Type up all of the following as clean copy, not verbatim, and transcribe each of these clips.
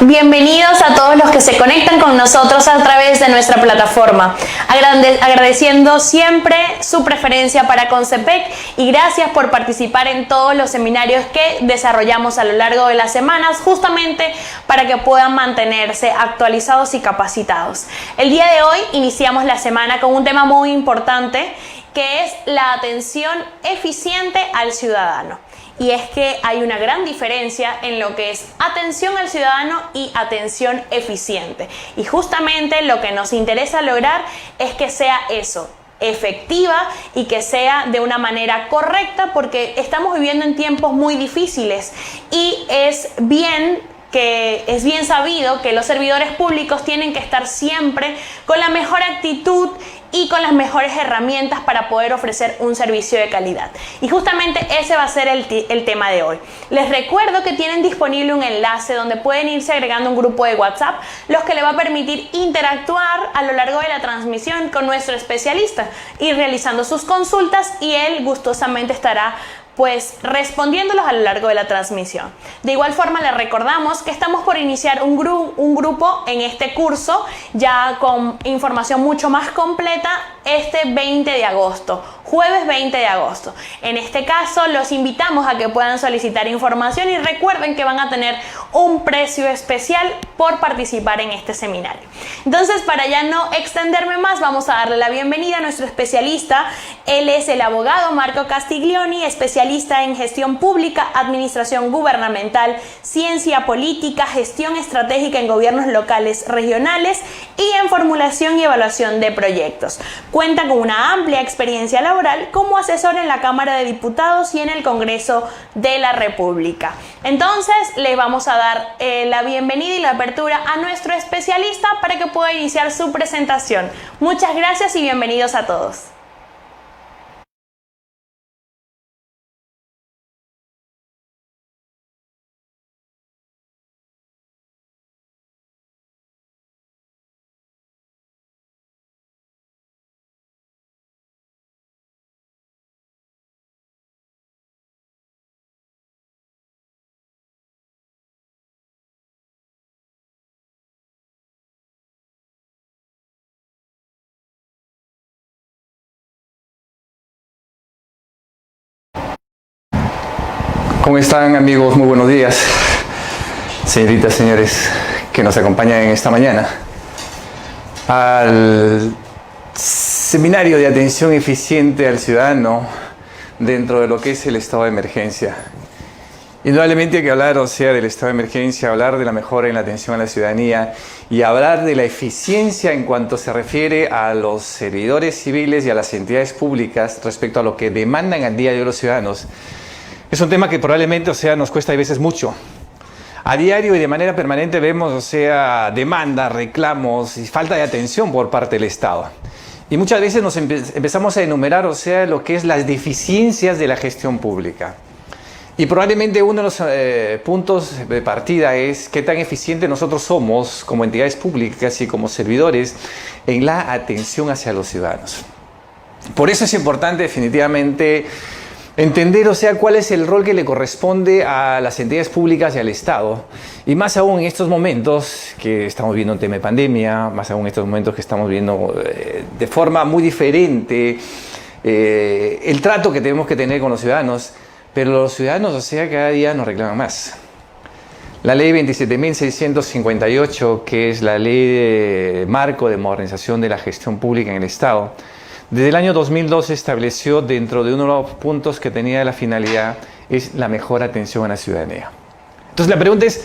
Bienvenidos a todos los que se conectan con nosotros a través de nuestra plataforma, agradeciendo siempre su preferencia para Concepec y gracias por participar en todos los seminarios que desarrollamos a lo largo de las semanas, justamente para que puedan mantenerse actualizados y capacitados. El día de hoy iniciamos la semana con un tema muy importante, que es la atención eficiente al ciudadano. Y es que hay una gran diferencia en lo que es atención al ciudadano y atención eficiente. Y justamente lo que nos interesa lograr es que sea eso, efectiva y que sea de una manera correcta, porque estamos viviendo en tiempos muy difíciles y es bien sabido que los servidores públicos tienen que estar siempre con la mejor actitud y con las mejores herramientas para poder ofrecer un servicio de calidad. Y justamente ese va a ser el tema de hoy. Les recuerdo que tienen disponible un enlace donde pueden irse agregando un grupo de WhatsApp, los que le va a permitir interactuar a lo largo de la transmisión con nuestro especialista, ir realizando sus consultas y él gustosamente estará respondiéndolos a lo largo de la transmisión. De igual forma, les recordamos que estamos por iniciar un grupo en este curso, ya con información mucho más completa, este 20 de agosto, jueves 20 de agosto. En este caso, los invitamos a que puedan solicitar información y recuerden que van a tener un precio especial por participar en este seminario. Entonces, para ya no extenderme más, vamos a darle la bienvenida a nuestro especialista. Él es el abogado Marco Castiglioni, especialista en gestión pública, administración gubernamental, ciencia política, gestión estratégica en gobiernos locales, regionales y en formulación y evaluación de proyectos. Cuenta con una amplia experiencia laboral como asesor en la Cámara de Diputados y en el Congreso de la República. Entonces, les vamos a dar la bienvenida y la apertura a nuestro especialista para que pueda iniciar su presentación. Muchas gracias y bienvenidos a todos. ¿Cómo están, amigos? Muy buenos días, señoritas, señores que nos acompañan en esta mañana al seminario de atención eficiente al ciudadano dentro de lo que es el estado de emergencia. Indudablemente hay que hablar, del estado de emergencia, hablar de la mejora en la atención a la ciudadanía y hablar de la eficiencia en cuanto se refiere a los servidores civiles y a las entidades públicas respecto a lo que demandan al día de hoy los ciudadanos. Es un tema que probablemente, nos cuesta a veces mucho. A diario y de manera permanente vemos, demandas, reclamos y falta de atención por parte del Estado. Y muchas veces nos empezamos a enumerar, lo que es las deficiencias de la gestión pública. Y probablemente uno de los puntos de partida es qué tan eficientes nosotros somos como entidades públicas y como servidores en la atención hacia los ciudadanos. Por eso es importante definitivamente entender, cuál es el rol que le corresponde a las entidades públicas y al Estado. Y más aún en estos momentos que estamos viendo un tema de pandemia, más aún en estos momentos que estamos viendo de forma muy diferente el trato que tenemos que tener con los ciudadanos, pero los ciudadanos, cada día nos reclaman más. La ley 27.658, que es la ley de marco de modernización de la gestión pública en el Estado, desde el año 2002 estableció dentro de uno de los puntos que tenía la finalidad es la mejor atención a la ciudadanía. Entonces la pregunta es,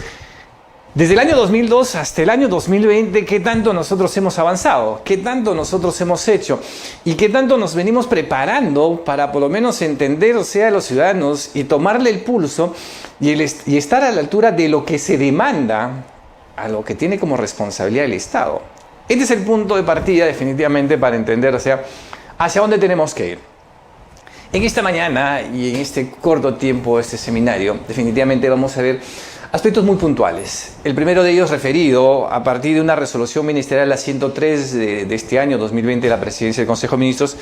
desde el año 2002 hasta el año 2020, ¿qué tanto nosotros hemos avanzado? ¿Qué tanto nosotros hemos hecho? ¿Y qué tanto nos venimos preparando para por lo menos entender, a los ciudadanos y tomarle el pulso y estar a la altura de lo que se demanda, a lo que tiene como responsabilidad el Estado? Este es el punto de partida definitivamente para entender, hacia dónde tenemos que ir. En esta mañana y en este corto tiempo, este seminario, definitivamente vamos a ver aspectos muy puntuales. El primero de ellos referido a partir de una resolución ministerial, la 103 de este año 2020 de la Presidencia del Consejo de Ministros,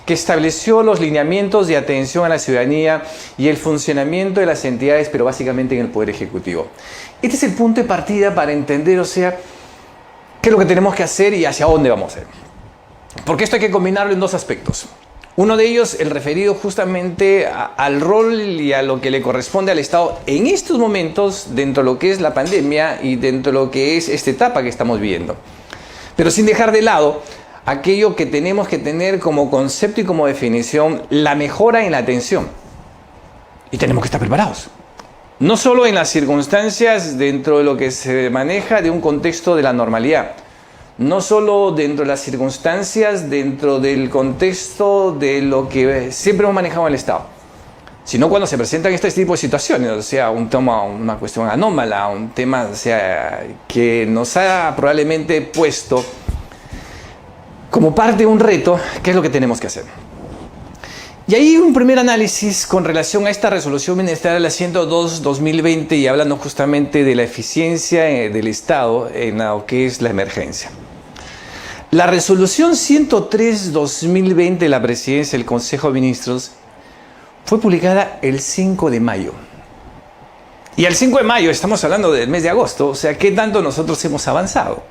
que estableció los lineamientos de atención a la ciudadanía y el funcionamiento de las entidades, pero básicamente en el Poder Ejecutivo. Este es el punto de partida para entender, o sea, qué es lo que tenemos que hacer y hacia dónde vamos a ir. Porque esto hay que combinarlo en dos aspectos. Uno de ellos, el referido justamente al rol y a lo que le corresponde al Estado en estos momentos dentro de lo que es la pandemia y dentro de lo que es esta etapa que estamos viviendo. Pero sin dejar de lado aquello que tenemos que tener como concepto y como definición, la mejora en la atención. Y tenemos que estar preparados. No solo en las circunstancias dentro de lo que se maneja de un contexto de la normalidad. No solo dentro de las circunstancias, dentro del contexto de lo que siempre hemos manejado en el Estado, sino cuando se presentan este tipo de situaciones, o sea, un tema, una cuestión anómala, un tema, o sea, que nos ha probablemente puesto como parte de un reto, ¿qué es lo que tenemos que hacer? Y ahí un primer análisis con relación a esta resolución ministerial la 102/2020 y hablando justamente de la eficiencia del Estado en lo que es la emergencia. La resolución 103/2020 de la Presidencia del Consejo de Ministros fue publicada el 5 de mayo. Y el 5 de mayo, estamos hablando del mes de agosto, o sea, ¿qué tanto nosotros hemos avanzado?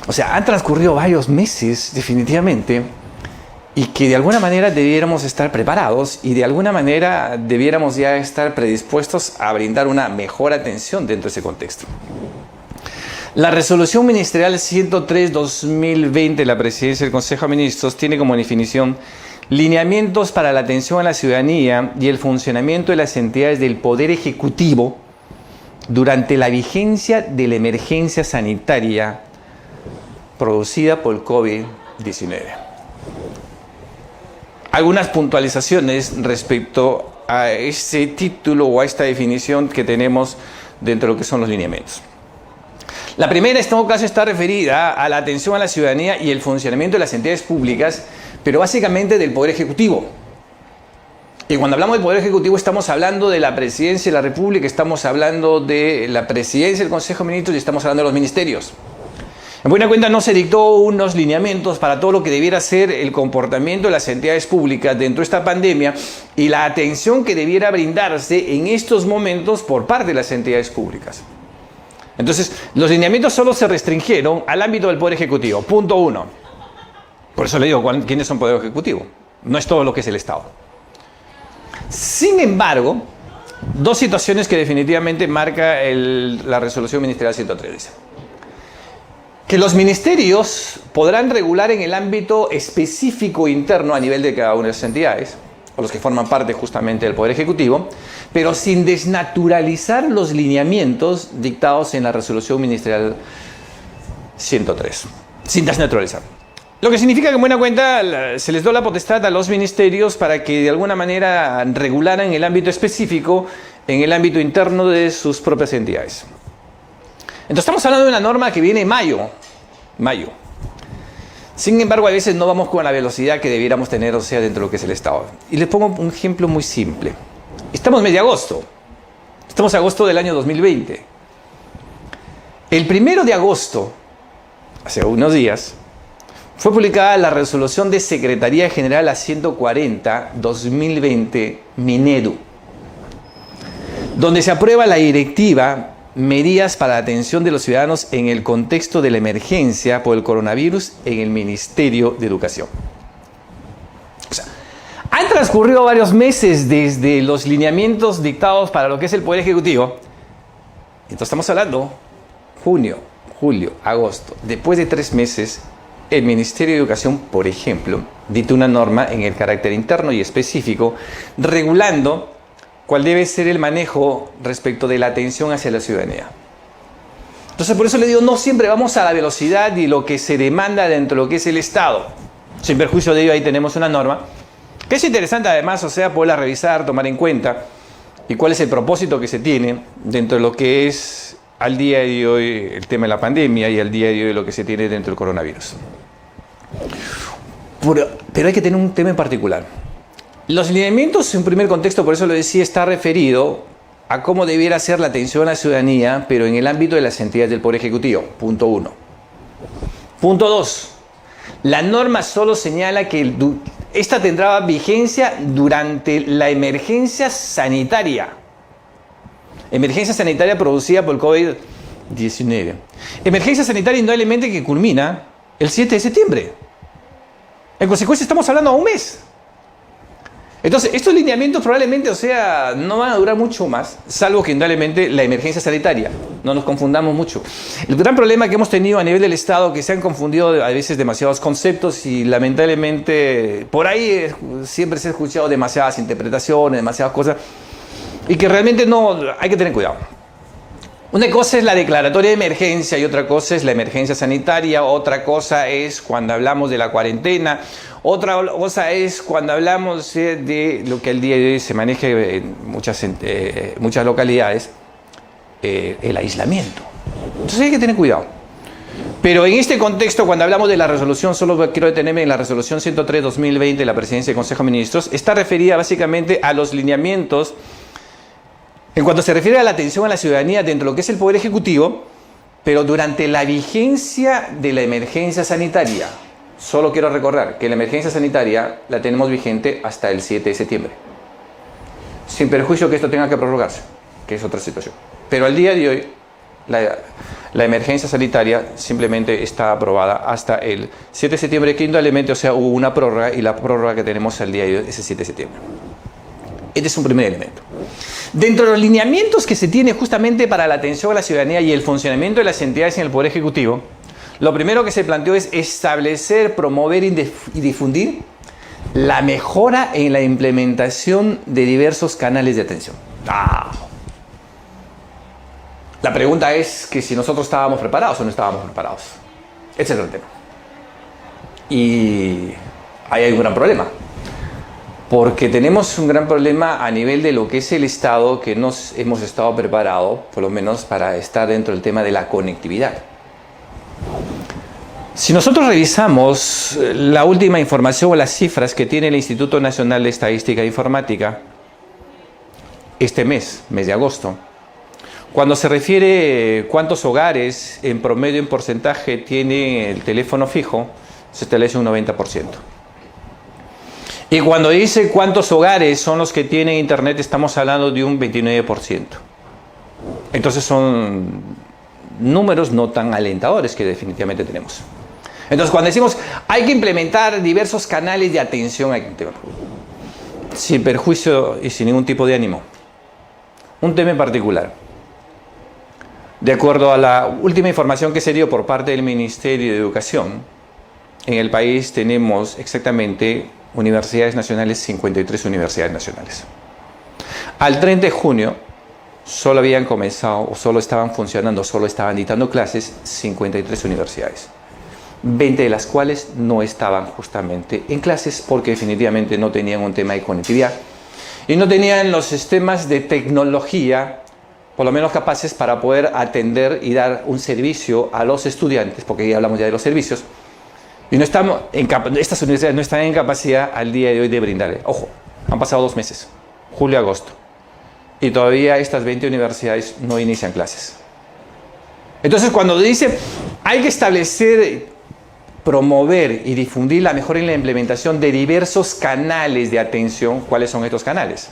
O sea, han transcurrido varios meses, definitivamente, y que de alguna manera debiéramos estar preparados y de alguna manera debiéramos ya estar predispuestos a brindar una mejor atención dentro de ese contexto. La resolución ministerial 103/2020 de la Presidencia del Consejo de Ministros tiene como definición lineamientos para la atención a la ciudadanía y el funcionamiento de las entidades del Poder Ejecutivo durante la vigencia de la emergencia sanitaria producida por el COVID-19. Algunas puntualizaciones respecto a ese título o a esta definición que tenemos dentro de lo que son los lineamientos. La primera, en todo caso, está referida a la atención a la ciudadanía y el funcionamiento de las entidades públicas, pero básicamente del Poder Ejecutivo. Y cuando hablamos del Poder Ejecutivo estamos hablando de la Presidencia de la República, estamos hablando de la Presidencia del Consejo de Ministros y estamos hablando de los ministerios. En buena cuenta no se dictó unos lineamientos para todo lo que debiera ser el comportamiento de las entidades públicas dentro de esta pandemia y la atención que debiera brindarse en estos momentos por parte de las entidades públicas. Entonces, los lineamientos solo se restringieron al ámbito del Poder Ejecutivo. Punto 1. Por eso le digo, ¿quiénes son Poder Ejecutivo? No es todo lo que es el Estado. Sin embargo, dos situaciones que definitivamente marca la resolución ministerial 103 dice que los ministerios podrán regular en el ámbito específico interno a nivel de cada una de las entidades, o los que forman parte justamente del Poder Ejecutivo, pero sin desnaturalizar los lineamientos dictados en la resolución ministerial 103. Sin desnaturalizar. Lo que significa que en buena cuenta se les dio la potestad a los ministerios para que de alguna manera regularan el ámbito específico en el ámbito interno de sus propias entidades. Entonces estamos hablando de una norma que viene en mayo. Sin embargo, a veces no vamos con la velocidad que debiéramos tener, o sea, dentro de lo que es el Estado. Y les pongo un ejemplo muy simple. Estamos en mes de agosto. Estamos en agosto del año 2020. El 1 de agosto, hace unos días, fue publicada la resolución de Secretaría General a 140/2020 Minedu, donde se aprueba la directiva medidas para la atención de los ciudadanos en el contexto de la emergencia por el coronavirus en el Ministerio de Educación. O sea, han transcurrido varios meses desde los lineamientos dictados para lo que es el Poder Ejecutivo. Entonces estamos hablando junio, julio, agosto. Después de 3 meses, el Ministerio de Educación, por ejemplo, dicta una norma en el carácter interno y específico regulando cuál debe ser el manejo respecto de la atención hacia la ciudadanía. Entonces, por eso le digo, no siempre vamos a la velocidad y lo que se demanda dentro de lo que es el Estado. Sin perjuicio de ello, ahí tenemos una norma que es interesante además, o sea, poderla revisar, tomar en cuenta y cuál es el propósito que se tiene dentro de lo que es al día de hoy el tema de la pandemia y al día de hoy lo que se tiene dentro del coronavirus. Pero hay que tener un tema en particular. Los lineamientos, en primer contexto, por eso lo decía, está referido a cómo debiera ser la atención a la ciudadanía, pero en el ámbito de las entidades del Poder Ejecutivo. Punto 1. Punto 2. La norma solo señala que esta tendrá vigencia durante la emergencia sanitaria. Emergencia sanitaria producida por el COVID-19. Emergencia sanitaria indudablemente que culmina el 7 de septiembre. En consecuencia estamos hablando de un mes. Entonces, estos lineamientos probablemente, no van a durar mucho más, salvo que indudablemente la emergencia sanitaria. No nos confundamos mucho. El gran problema que hemos tenido a nivel del Estado, que se han confundido a veces demasiados conceptos y lamentablemente por ahí siempre se ha escuchado demasiadas interpretaciones, demasiadas cosas, y que realmente no, hay que tener cuidado. Una cosa es la declaratoria de emergencia y otra cosa es la emergencia sanitaria, otra cosa es cuando hablamos de la cuarentena, otra cosa es cuando hablamos de lo que al día de hoy se maneja en muchas localidades, el aislamiento. Entonces hay que tener cuidado. Pero en este contexto, cuando hablamos de la resolución, solo quiero detenerme en la resolución 103-2020 de la Presidencia del Consejo de Ministros, está referida básicamente a los lineamientos en cuanto se refiere a la atención a la ciudadanía dentro de lo que es el Poder Ejecutivo, pero durante la vigencia de la emergencia sanitaria. Solo quiero recordar que la emergencia sanitaria la tenemos vigente hasta el 7 de septiembre. Sin perjuicio que esto tenga que prorrogarse, que es otra situación. Pero al día de hoy, la emergencia sanitaria simplemente está aprobada hasta el 7 de septiembre, que indudablemente, hubo una prórroga y la prórroga que tenemos al día de hoy es el 7 de septiembre. Este es un primer elemento. Dentro de los lineamientos que se tiene justamente para la atención a la ciudadanía y el funcionamiento de las entidades en el Poder Ejecutivo, lo primero que se planteó es establecer, promover y difundir la mejora en la implementación de diversos canales de atención. La pregunta es que si nosotros estábamos preparados o no estábamos preparados. Ese es el tema. Y ahí hay un gran problema. Porque tenemos un gran problema a nivel de lo que es el Estado, que no hemos estado preparados, por lo menos para estar dentro del tema de la conectividad. Si nosotros revisamos la última información o las cifras que tiene el Instituto Nacional de Estadística e Informática, este mes de agosto, cuando se refiere cuántos hogares en promedio, en porcentaje, tiene el teléfono fijo, se establece un 90%. Y cuando dice cuántos hogares son los que tienen internet, estamos hablando de un 29%. Entonces son números no tan alentadores que definitivamente tenemos. Entonces cuando decimos hay que implementar diversos canales de atención, sin perjuicio y sin ningún tipo de ánimo. Un tema en particular. De acuerdo a la última información que se dio por parte del Ministerio de Educación, en el país tenemos exactamente universidades nacionales, 53 universidades nacionales. Al 30 de junio solo habían comenzado, o solo estaban funcionando, solo estaban dictando clases 53 universidades. 20 de las cuales no estaban justamente en clases porque definitivamente no tenían un tema de conectividad y no tenían los sistemas de tecnología, por lo menos capaces para poder atender y dar un servicio a los estudiantes, porque ya hablamos ya de los servicios. Y estas universidades no están en capacidad al día de hoy de brindarle. Ojo, han pasado 2 meses, julio, agosto, y todavía estas 20 universidades no inician clases. Entonces, cuando dice hay que establecer, promover y difundir la mejora en la implementación de diversos canales de atención, ¿cuáles son estos canales?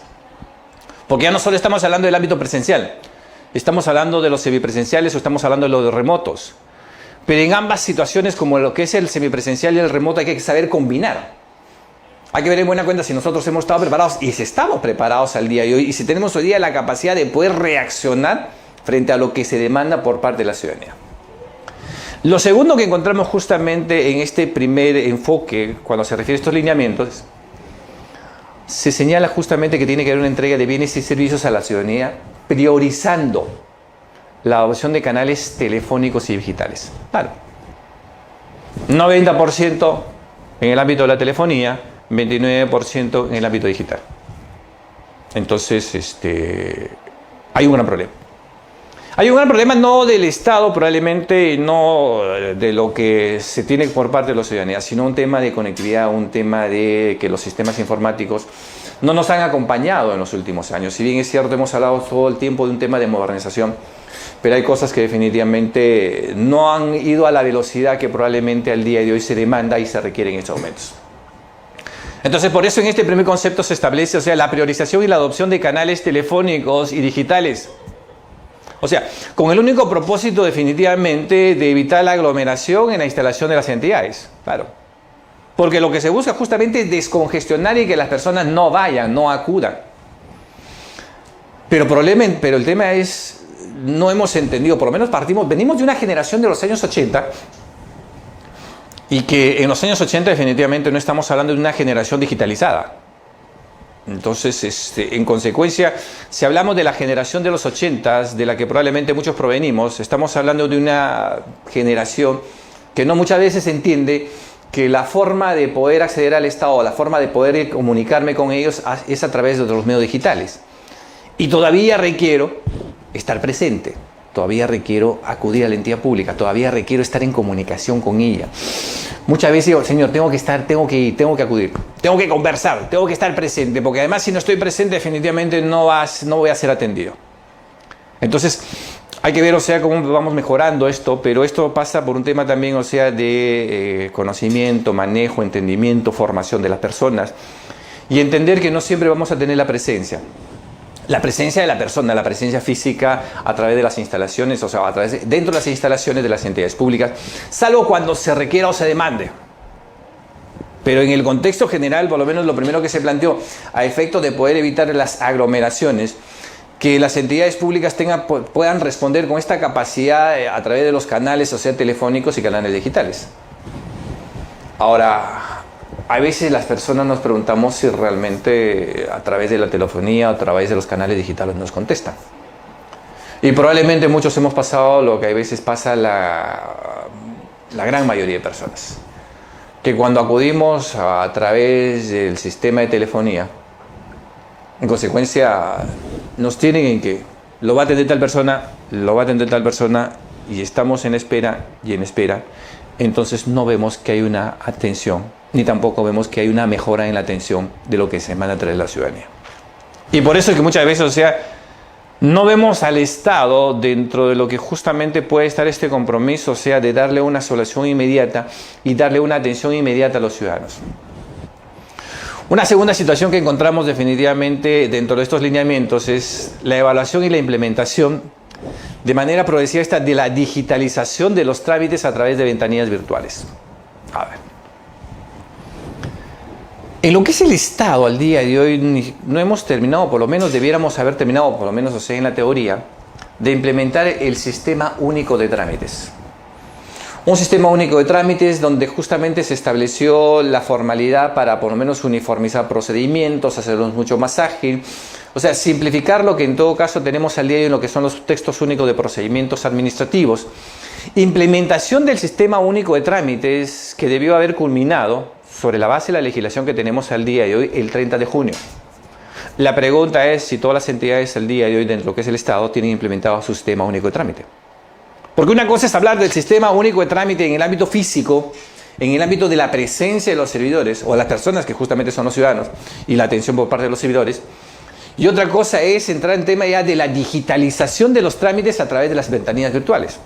Porque ya no solo estamos hablando del ámbito presencial, estamos hablando de los semipresenciales o estamos hablando de los remotos. Pero en ambas situaciones, como lo que es el semipresencial y el remoto, hay que saber combinar. Hay que ver en buena cuenta si nosotros hemos estado preparados y si estamos preparados al día de hoy y si tenemos hoy día la capacidad de poder reaccionar frente a lo que se demanda por parte de la ciudadanía. Lo segundo que encontramos justamente en este primer enfoque, cuando se refiere a estos lineamientos, se señala justamente que tiene que haber una entrega de bienes y servicios a la ciudadanía, priorizando la adopción de canales telefónicos y digitales. Claro, 90% en el ámbito de la telefonía, 29% en el ámbito digital. Entonces, hay un gran problema. Hay un gran problema no del Estado, probablemente no de lo que se tiene por parte de la ciudadanía, sino un tema de conectividad, un tema de que los sistemas informáticos no nos han acompañado en los últimos años. Si bien es cierto, hemos hablado todo el tiempo de un tema de modernización, pero hay cosas que definitivamente no han ido a la velocidad que probablemente al día de hoy se demanda y se requiere en estos momentos. Entonces, por eso en este primer concepto se establece, o sea, la priorización y la adopción de canales telefónicos y digitales. O sea, con el único propósito definitivamente de evitar la aglomeración en la instalación de las entidades. Claro. Porque lo que se busca justamente es descongestionar y que las personas no vayan, no acudan. Pero el tema es, no hemos entendido, por lo menos venimos de una generación de los años 80, y que en los años 80 definitivamente no estamos hablando de una generación digitalizada. Entonces, en consecuencia, si hablamos de la generación de los 80, de la que probablemente muchos provenimos, estamos hablando de una generación que no muchas veces entiende que la forma de poder acceder al Estado, la forma de poder comunicarme con ellos es a través de los medios digitales. Y todavía requiero estar presente, todavía requiero acudir a la entidad pública, todavía requiero estar en comunicación con ella. Muchas veces digo, Señor, tengo que estar, tengo que ir, tengo que acudir, tengo que conversar, tengo que estar presente, porque además si no estoy presente definitivamente no voy a ser atendido. Entonces, hay que ver, o sea, cómo vamos mejorando esto, pero esto pasa por un tema también, o sea, de conocimiento, manejo, entendimiento, formación de las personas y entender que no siempre vamos a tener la presencia. La presencia de la persona, la presencia física a través de las instalaciones, o sea, dentro de las instalaciones de las entidades públicas, salvo cuando se requiera o se demande. Pero en el contexto general, por lo menos lo primero que se planteó, a efecto de poder evitar las aglomeraciones, que las entidades públicas puedan responder con esta capacidad a través de los canales, o sea, telefónicos y canales digitales. Ahora, a veces las personas nos preguntamos si realmente a través de la telefonía o a través de los canales digitales nos contestan. Y probablemente muchos hemos pasado lo que a veces pasa la gran mayoría de personas. Que cuando acudimos a través del sistema de telefonía, en consecuencia nos tienen en que lo va a atender tal persona, lo va a atender tal persona y estamos en espera y en espera. Entonces no vemos que hay una atención, ni tampoco vemos que hay una mejora en la atención de lo que se manda a traer la ciudadanía. Y por eso es que muchas veces, o sea, no vemos al Estado dentro de lo que justamente puede estar este compromiso, o sea, de darle una solución inmediata y darle una atención inmediata a los ciudadanos. Una segunda situación que encontramos definitivamente dentro de estos lineamientos es la evaluación y la implementación de manera progresiva de la digitalización de los trámites a través de ventanillas virtuales. A ver. En lo que es el Estado al día de hoy no hemos terminado, por lo menos debiéramos haber terminado, por lo menos, o sea, en la teoría, de implementar el sistema único de trámites. Un sistema único de trámites donde justamente se estableció la formalidad para por lo menos uniformizar procedimientos, hacerlos mucho más ágil, o sea, simplificar lo que en todo caso tenemos al día de hoy en lo que son los textos únicos de procedimientos administrativos. Implementación del sistema único de trámites que debió haber culminado sobre la base de la legislación que tenemos al día de hoy, el 30 de junio. La pregunta es si todas las entidades al día de hoy dentro de lo que es el Estado tienen implementado su sistema único de trámite. Porque una cosa es hablar del sistema único de trámite en el ámbito físico, en el ámbito de la presencia de los servidores o de las personas que justamente son los ciudadanos y la atención por parte de los servidores. Y otra cosa es entrar en tema ya de la digitalización de los trámites a través de las ventanillas virtuales.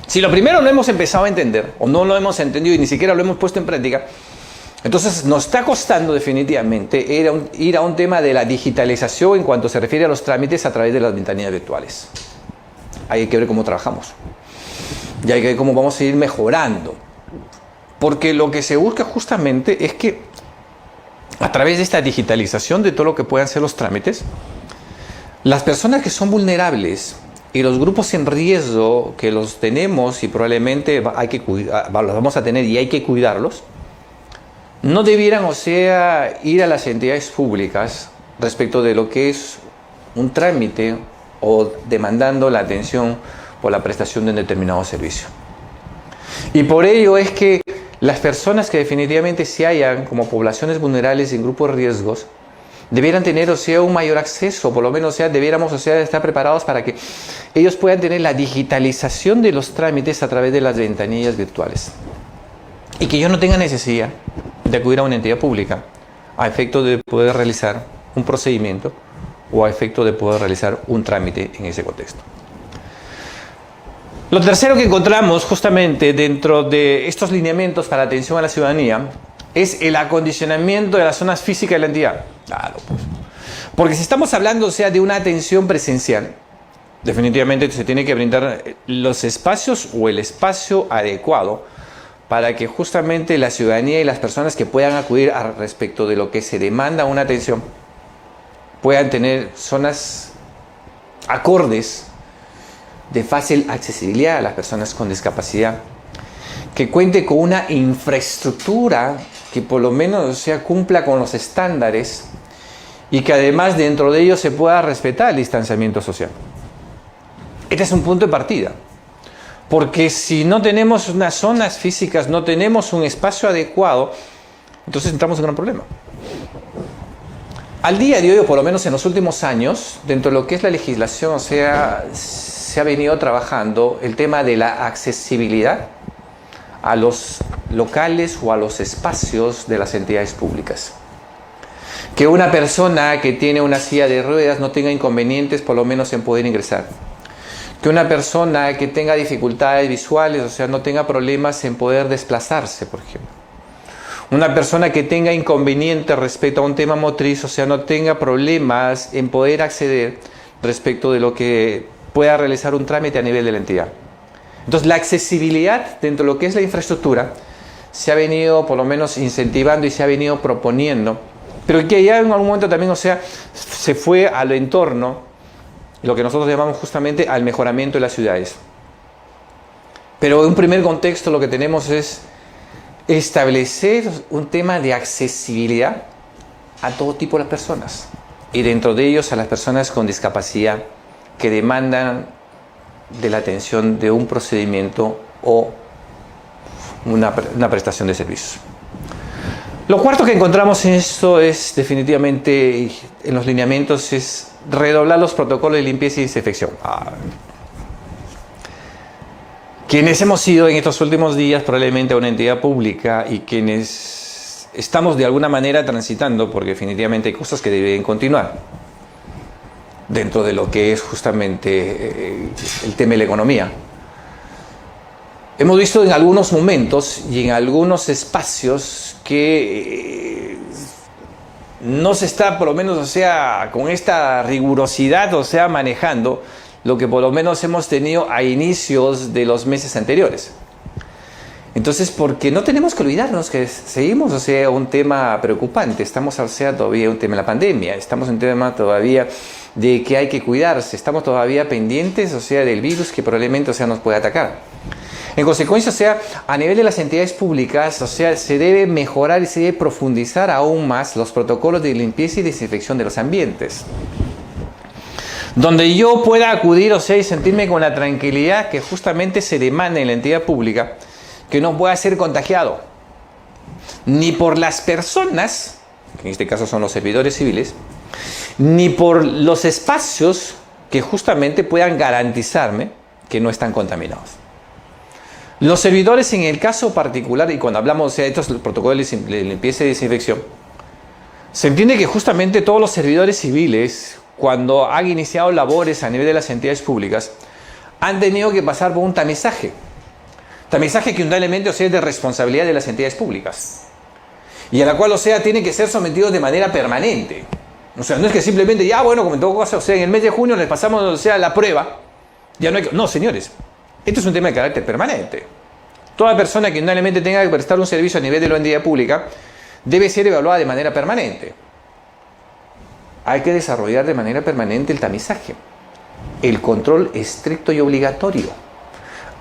Si lo primero no hemos empezado a entender, o no lo hemos entendido y ni siquiera lo hemos puesto en práctica, entonces nos está costando definitivamente ir a un tema de la digitalización en cuanto se refiere a los trámites a través de las ventanillas virtuales. Hay que ver cómo trabajamos. Y hay que ver cómo vamos a ir mejorando. Porque lo que se busca justamente es que a través de esta digitalización de todo lo que puedan ser los trámites, las personas que son vulnerables y los grupos en riesgo que los tenemos y probablemente los vamos a tener y hay que cuidarlos, no debieran, o sea, ir a las entidades públicas respecto de lo que es un trámite o demandando la atención por la prestación de un determinado servicio. Y por ello es que las personas que definitivamente se hallan como poblaciones vulnerables en grupos de riesgos debieran tener, o sea, un mayor acceso, por lo menos, o sea, debiéramos, o sea, estar preparados para que ellos puedan tener la digitalización de los trámites a través de las ventanillas virtuales. Y que yo no tenga necesidad de acudir a una entidad pública a efecto de poder realizar un procedimiento o a efecto de poder realizar un trámite en ese contexto. Lo tercero que encontramos justamente dentro de estos lineamientos para atención a la ciudadanía es el acondicionamiento de las zonas físicas de la entidad. Claro, pues. Porque si estamos hablando, o sea, de una atención presencial, definitivamente se tiene que brindar los espacios o el espacio adecuado para que justamente la ciudadanía y las personas que puedan acudir al respecto de lo que se demanda una atención puedan tener zonas acordes de fácil accesibilidad a las personas con discapacidad, que cuente con una infraestructura que por lo menos, o sea, cumpla con los estándares y que además dentro de ellos se pueda respetar el distanciamiento social. Este es un punto de partida, porque si no tenemos unas zonas físicas, no tenemos un espacio adecuado, entonces entramos en un gran problema. Al día de hoy, o por lo menos en los últimos años, dentro de lo que es la legislación, o sea, se ha venido trabajando el tema de la accesibilidad a los locales o a los espacios de las entidades públicas. Que una persona que tiene una silla de ruedas no tenga inconvenientes, por lo menos en poder ingresar. Que una persona que tenga dificultades visuales, o sea, no tenga problemas en poder desplazarse, por ejemplo. Una persona que tenga inconvenientes respecto a un tema motriz, o sea, no tenga problemas en poder acceder respecto de lo que pueda realizar un trámite a nivel de la entidad. Entonces, la accesibilidad dentro de lo que es la infraestructura se ha venido, por lo menos, incentivando y se ha venido proponiendo, pero que ya en algún momento también, o sea, se fue al entorno, lo que nosotros llamamos justamente al mejoramiento de las ciudades. Pero en un primer contexto lo que tenemos es establecer un tema de accesibilidad a todo tipo de personas, y dentro de ellos a las personas con discapacidad que demandan de la atención de un procedimiento o una prestación de servicios. Lo cuarto que encontramos en esto es definitivamente, en los lineamientos, es redoblar los protocolos de limpieza y desinfección. Quienes hemos ido en estos últimos días probablemente a una entidad pública y quienes estamos de alguna manera transitando, porque definitivamente hay cosas que deben continuar dentro de lo que es justamente el tema de la economía. Hemos visto en algunos momentos y en algunos espacios que no se está, por lo menos, o sea, con esta rigurosidad, o sea, manejando lo que por lo menos hemos tenido a inicios de los meses anteriores. Entonces, porque no tenemos que olvidarnos que seguimos, o sea, un tema preocupante. Estamos, o sea, todavía un tema de la pandemia. Estamos en un tema todavía de que hay que cuidarse. Estamos todavía pendientes, o sea, del virus que probablemente, o sea, nos puede atacar. En consecuencia, o sea, a nivel de las entidades públicas, o sea, se debe mejorar y se debe profundizar aún más los protocolos de limpieza y desinfección de los ambientes. Donde yo pueda acudir, o sea, y sentirme con la tranquilidad que justamente se demanda en la entidad pública, que no pueda ser contagiado ni por las personas, que en este caso son los servidores civiles, ni por los espacios que justamente puedan garantizarme que no están contaminados. Los servidores, en el caso particular, y cuando hablamos, o sea, de estos protocolos de limpieza y desinfección, se entiende que justamente todos los servidores civiles, cuando han iniciado labores a nivel de las entidades públicas, han tenido que pasar por un tamizaje. Tamizaje que indudablemente, o sea, es de responsabilidad de las entidades públicas. Y a la cual, o sea, tienen que ser sometidos de manera permanente. O sea, no es que simplemente, ya bueno, como en todo caso, o sea, en el mes de junio les pasamos, o sea, la prueba. Ya no hay que... No, señores. Esto es un tema de carácter permanente. Toda persona que indudablemente tenga que prestar un servicio a nivel de la entidad pública debe ser evaluada de manera permanente. Hay que desarrollar de manera permanente el tamizaje, el control estricto y obligatorio.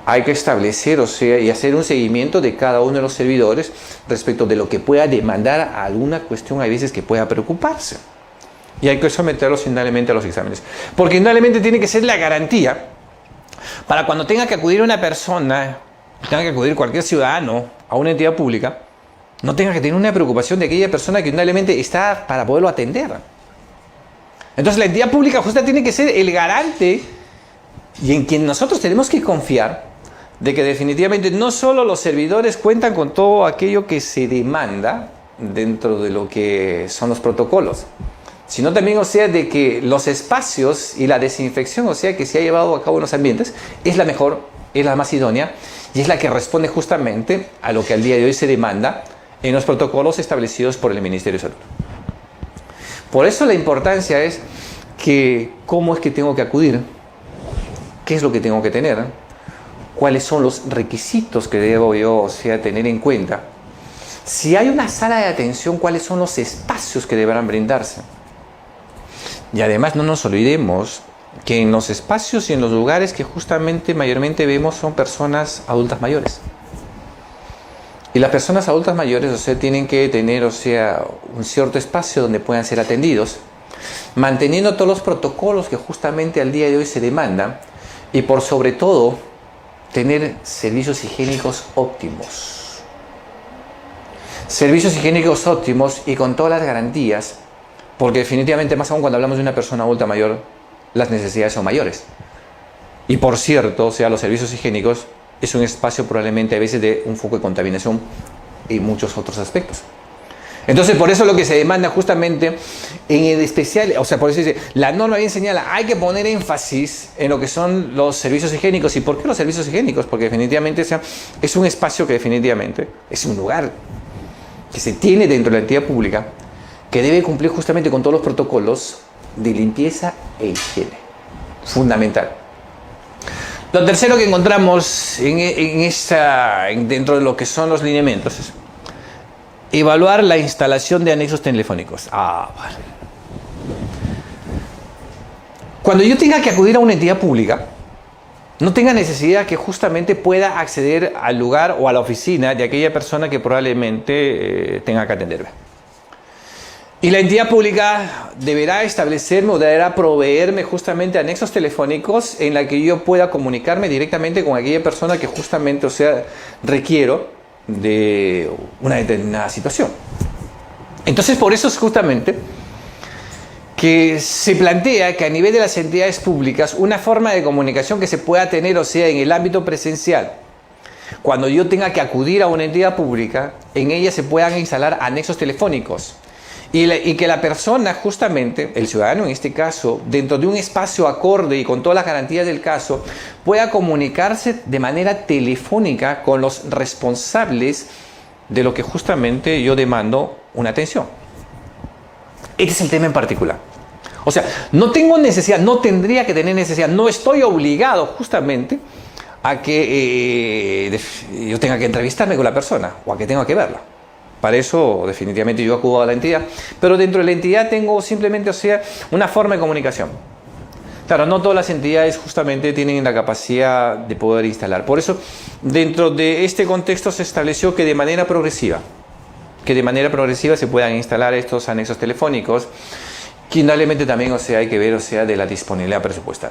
Hay que establecer, o sea, y hacer un seguimiento de cada uno de los servidores respecto de lo que pueda demandar a alguna cuestión, hay veces que pueda preocuparse. Y hay que someterlos indudablemente a los exámenes. Porque indudablemente tiene que ser la garantía para cuando tenga que acudir una persona, tenga que acudir cualquier ciudadano a una entidad pública, no tenga que tener una preocupación de aquella persona que indudablemente está para poderlo atender. Entonces la entidad pública justa tiene que ser el garante y en quien nosotros tenemos que confiar de que definitivamente no solo los servidores cuentan con todo aquello que se demanda dentro de lo que son los protocolos, sino también, o sea, de que los espacios y la desinfección, o sea, que se ha llevado a cabo en los ambientes, es la mejor, es la más idónea y es la que responde justamente a lo que al día de hoy se demanda en los protocolos establecidos por el Ministerio de Salud. Por eso la importancia es que cómo es que tengo que acudir, qué es lo que tengo que tener, cuáles son los requisitos que debo yo tener en cuenta. Si hay una sala de atención, cuáles son los espacios que deberán brindarse. Y además no nos olvidemos que en los espacios y en los lugares que justamente mayormente vemos son personas adultas mayores. Y las personas adultas mayores, tienen que tener, un cierto espacio donde puedan ser atendidos, manteniendo todos los protocolos que justamente al día de hoy se demandan y por sobre todo, tener servicios higiénicos óptimos. Servicios higiénicos óptimos y con todas las garantías, porque definitivamente, más aún cuando hablamos de una persona adulta mayor, las necesidades son mayores. Y por cierto, los servicios higiénicos es un espacio probablemente a veces de un foco de contaminación y muchos otros aspectos. Entonces, por eso lo que se demanda justamente, en el especial, por eso dice, la norma bien señala, hay que poner énfasis en lo que son los servicios higiénicos. ¿Y por qué los servicios higiénicos? Porque definitivamente es un espacio que definitivamente es un lugar que se tiene dentro de la entidad pública, que debe cumplir justamente con todos los protocolos de limpieza e higiene. Fundamental. Lo tercero que encontramos dentro de lo que son los lineamientos es evaluar la instalación de anexos telefónicos. Vale. Cuando yo tenga que acudir a una entidad pública, no tenga necesidad que justamente pueda acceder al lugar o a la oficina de aquella persona que probablemente tenga que atenderme. Y la entidad pública deberá establecerme o deberá proveerme justamente anexos telefónicos en la que yo pueda comunicarme directamente con aquella persona que justamente, requiero de una determinada situación. Entonces, por eso es justamente que se plantea que a nivel de las entidades públicas una forma de comunicación que se pueda tener, en el ámbito presencial, cuando yo tenga que acudir a una entidad pública, en ella se puedan instalar anexos telefónicos y que la persona, justamente, el ciudadano en este caso, dentro de un espacio acorde y con todas las garantías del caso, pueda comunicarse de manera telefónica con los responsables de lo que justamente yo demando una atención. Este es el tema en particular. No tengo necesidad, no tendría que tener necesidad, no estoy obligado justamente a que yo tenga que entrevistarme con la persona o a que tenga que verla. Para eso definitivamente yo acudo a la entidad, pero dentro de la entidad tengo simplemente, una forma de comunicación. Claro, no todas las entidades justamente tienen la capacidad de poder instalar. Por eso, dentro de este contexto se estableció que de manera progresiva se puedan instalar estos anexos telefónicos, que indudablemente también, hay que ver, de la disponibilidad presupuestal.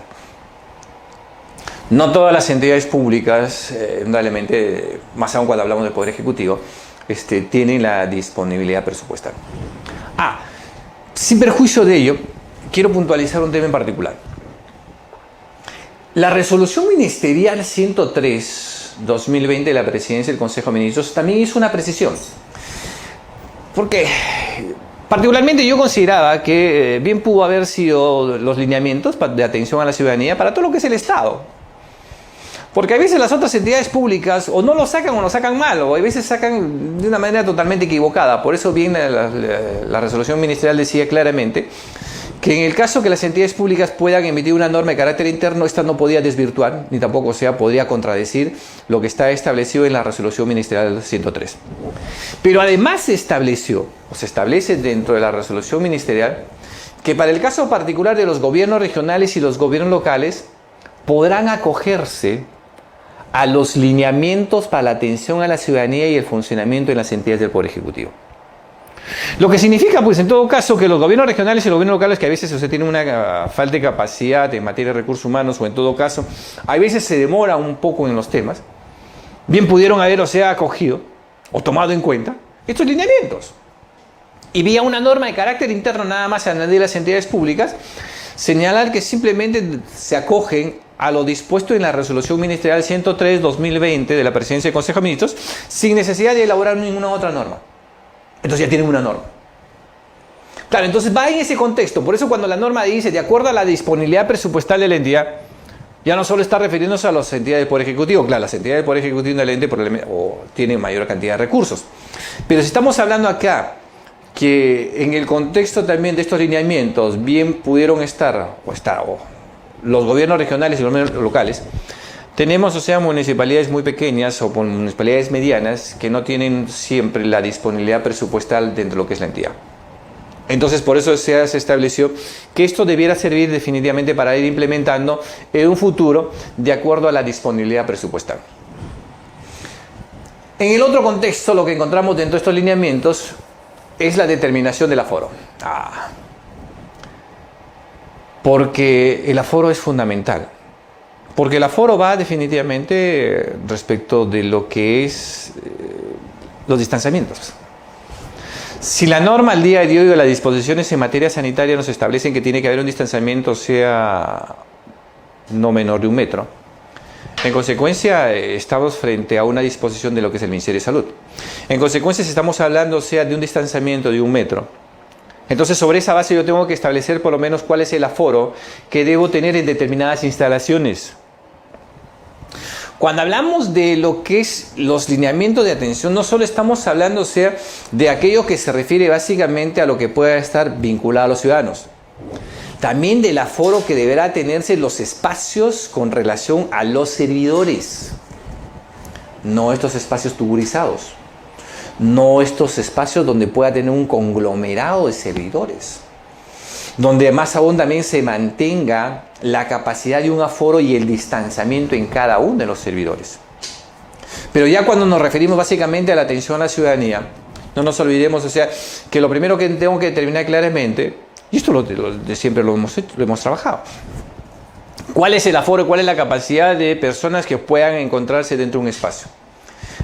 No todas las entidades públicas, indudablemente, más aún cuando hablamos del Poder Ejecutivo, tienen la disponibilidad presupuestal. Sin perjuicio de ello, quiero puntualizar un tema en particular. La resolución ministerial 103/2020 de la Presidencia del Consejo de Ministros también hizo una precisión. Porque particularmente yo consideraba que bien pudo haber sido los lineamientos de atención a la ciudadanía para todo lo que es el Estado. Porque a veces las otras entidades públicas o no lo sacan o lo sacan mal, o a veces sacan de una manera totalmente equivocada. Por eso bien la resolución ministerial decía claramente que en el caso que las entidades públicas puedan emitir una norma de carácter interno, esta no podía desvirtuar, ni tampoco podía contradecir lo que está establecido en la resolución ministerial 103. Pero además se establece dentro de la resolución ministerial que para el caso particular de los gobiernos regionales y los gobiernos locales podrán acogerse a los lineamientos para la atención a la ciudadanía y el funcionamiento de las entidades del Poder Ejecutivo. Lo que significa, en todo caso, que los gobiernos regionales y los gobiernos locales, que a veces tienen una falta de capacidad en materia de recursos humanos, o en todo caso, a veces se demora un poco en los temas, bien pudieron haber, acogido o tomado en cuenta estos lineamientos. Y vía una norma de carácter interno nada más a de las entidades públicas, señalar que simplemente se acogen a lo dispuesto en la resolución ministerial 103/2020 de la Presidencia del Consejo de Ministros, sin necesidad de elaborar ninguna otra norma. Entonces ya tienen una norma. Claro, entonces va en ese contexto. Por eso cuando la norma dice, de acuerdo a la disponibilidad presupuestal de la entidad, Ya no solo está refiriéndose a las entidades del Poder Ejecutivo. Claro, las entidades del Poder Ejecutivo indudablemente tienen mayor cantidad de recursos. Pero si estamos hablando acá que en el contexto también de estos lineamientos bien pudieron estar los gobiernos regionales y los gobiernos locales, tenemos, municipalidades muy pequeñas o municipalidades medianas que no tienen siempre la disponibilidad presupuestal dentro de lo que es la entidad. Entonces, por eso se estableció que esto debiera servir definitivamente para ir implementando en un futuro de acuerdo a la disponibilidad presupuestal. En el otro contexto, lo que encontramos dentro de estos lineamientos es la determinación del aforo. Porque el aforo es fundamental. Porque el aforo va definitivamente respecto de lo que es los distanciamientos. Si la norma al día de hoy o las disposiciones en materia sanitaria nos establecen que tiene que haber un distanciamiento, no menor de 1 metro, en consecuencia estamos frente a una disposición de lo que es el Ministerio de Salud. En consecuencia, si estamos hablando de un distanciamiento de 1 metro, entonces sobre esa base yo tengo que establecer por lo menos cuál es el aforo que debo tener en determinadas instalaciones. Cuando hablamos de lo que es los lineamientos de atención, no solo estamos hablando de aquello que se refiere básicamente a lo que pueda estar vinculado a los ciudadanos, también del aforo que deberá tenerse los espacios con relación a los servidores, no estos espacios tuburizados, no estos espacios donde pueda tener un conglomerado de servidores, donde más aún también se mantenga la capacidad de un aforo y el distanciamiento en cada uno de los servidores. Pero ya cuando nos referimos básicamente a la atención a la ciudadanía, no nos olvidemos, que lo primero que tengo que determinar claramente, y esto siempre lo hemos trabajado, ¿cuál es el aforo, cuál es la capacidad de personas que puedan encontrarse dentro de un espacio?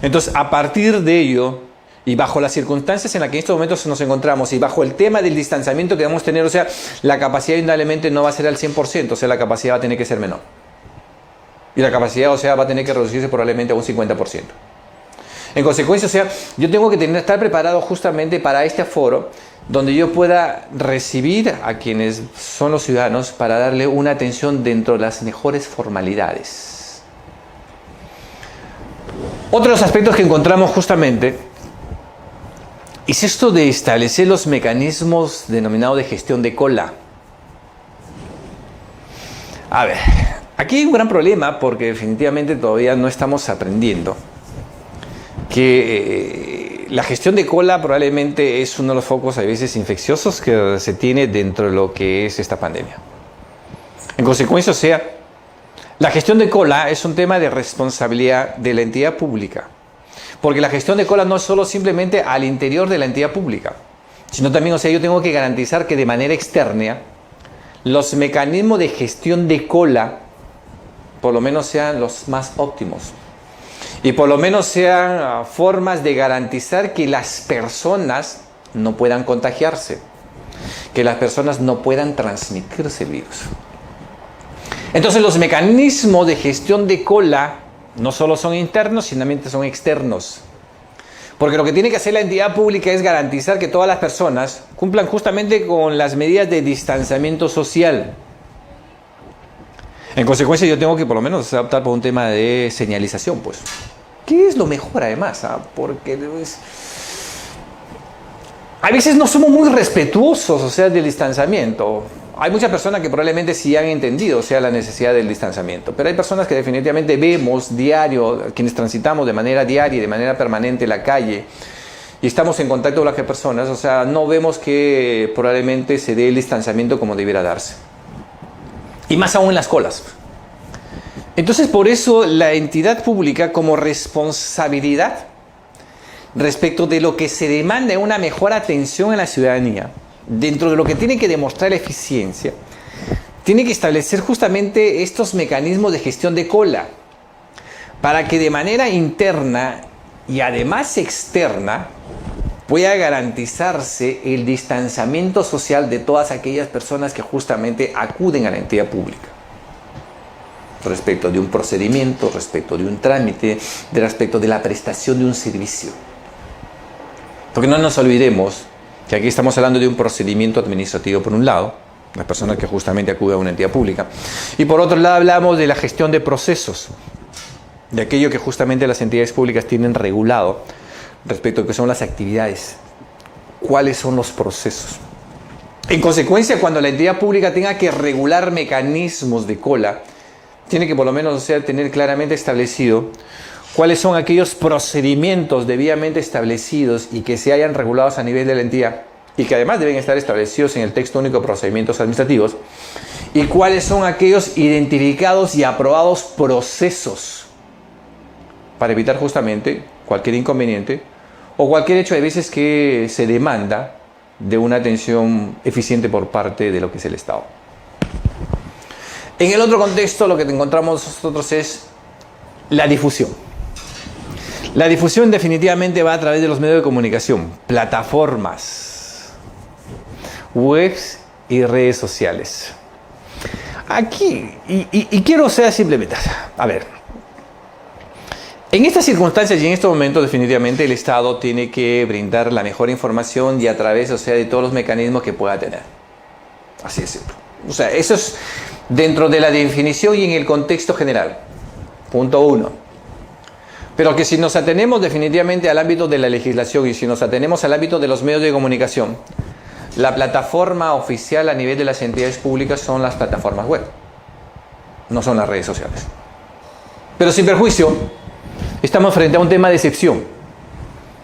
Entonces, a partir de ello, y bajo las circunstancias en las que en estos momentos nos encontramos y bajo el tema del distanciamiento que debemos tener, la capacidad indudablemente no va a ser al 100%, la capacidad va a tener que ser menor. Y la capacidad, va a tener que reducirse probablemente a un 50%. En consecuencia, yo tengo que estar preparado justamente para este aforo donde yo pueda recibir a quienes son los ciudadanos para darle una atención dentro de las mejores formalidades. Otro de los aspectos que encontramos justamente es esto de establecer los mecanismos denominados de gestión de cola. A ver, aquí hay un gran problema porque definitivamente todavía no estamos aprendiendo que la gestión de cola probablemente es uno de los focos a veces infecciosos que se tiene dentro de lo que es esta pandemia. En consecuencia, la gestión de cola es un tema de responsabilidad de la entidad pública. Porque la gestión de cola no es solo simplemente al interior de la entidad pública, sino también, yo tengo que garantizar que de manera externa los mecanismos de gestión de cola por lo menos sean los más óptimos. Y por lo menos sean formas de garantizar que las personas no puedan contagiarse, que las personas no puedan transmitirse el virus. Entonces los mecanismos de gestión de cola no solo son internos, sino también son externos. Porque lo que tiene que hacer la entidad pública es garantizar que todas las personas cumplan justamente con las medidas de distanciamiento social. En consecuencia, yo tengo que por lo menos optar por un tema de señalización, pues. ¿Qué es lo mejor además? Porque a veces no somos muy respetuosos, del distanciamiento. Hay muchas personas que probablemente sí han entendido, la necesidad del distanciamiento. Pero hay personas que definitivamente vemos diario, quienes transitamos de manera diaria y de manera permanente la calle, y estamos en contacto con las personas, no vemos que probablemente se dé el distanciamiento como debiera darse. Y más aún en las colas. Entonces, por eso la entidad pública, como responsabilidad respecto de lo que se demanda una mejor atención a la ciudadanía, dentro de lo que tiene que demostrar la eficiencia, tiene que establecer justamente estos mecanismos de gestión de cola para que de manera interna y además externa pueda garantizarse el distanciamiento social de todas aquellas personas que justamente acuden a la entidad pública. Respecto de un procedimiento, respecto de un trámite, respecto de la prestación de un servicio. Porque no nos olvidemos que aquí estamos hablando de un procedimiento administrativo por un lado, las personas que justamente acuden a una entidad pública. Y por otro lado hablamos de la gestión de procesos, de aquello que justamente las entidades públicas tienen regulado respecto a qué son las actividades, cuáles son los procesos. En consecuencia, cuando la entidad pública tenga que regular mecanismos de cola, tiene que por lo menos, o sea, tener claramente establecido cuáles son aquellos procedimientos debidamente establecidos y que se hayan regulados a nivel de la entidad y que además deben estar establecidos en el texto único de procedimientos administrativos, y cuáles son aquellos identificados y aprobados procesos para evitar justamente cualquier inconveniente o cualquier hecho de veces que se demanda de una atención eficiente por parte de lo que es el Estado. En el otro contexto, lo que encontramos nosotros es la difusión. La difusión definitivamente va a través de los medios de comunicación, plataformas, webs y redes sociales. Aquí, y quiero ser simplemente, a ver, en estas circunstancias y en estos momentos definitivamente el Estado tiene que brindar la mejor información y a través, o sea, de todos los mecanismos que pueda tener. Así es simple. O sea, eso es dentro de la definición y en el contexto general. Punto 1. Pero que si nos atenemos definitivamente al ámbito de la legislación y si nos atenemos al ámbito de los medios de comunicación, la plataforma oficial a nivel de las entidades públicas son las plataformas web, no son las redes sociales. Pero sin perjuicio, estamos frente a un tema de excepción.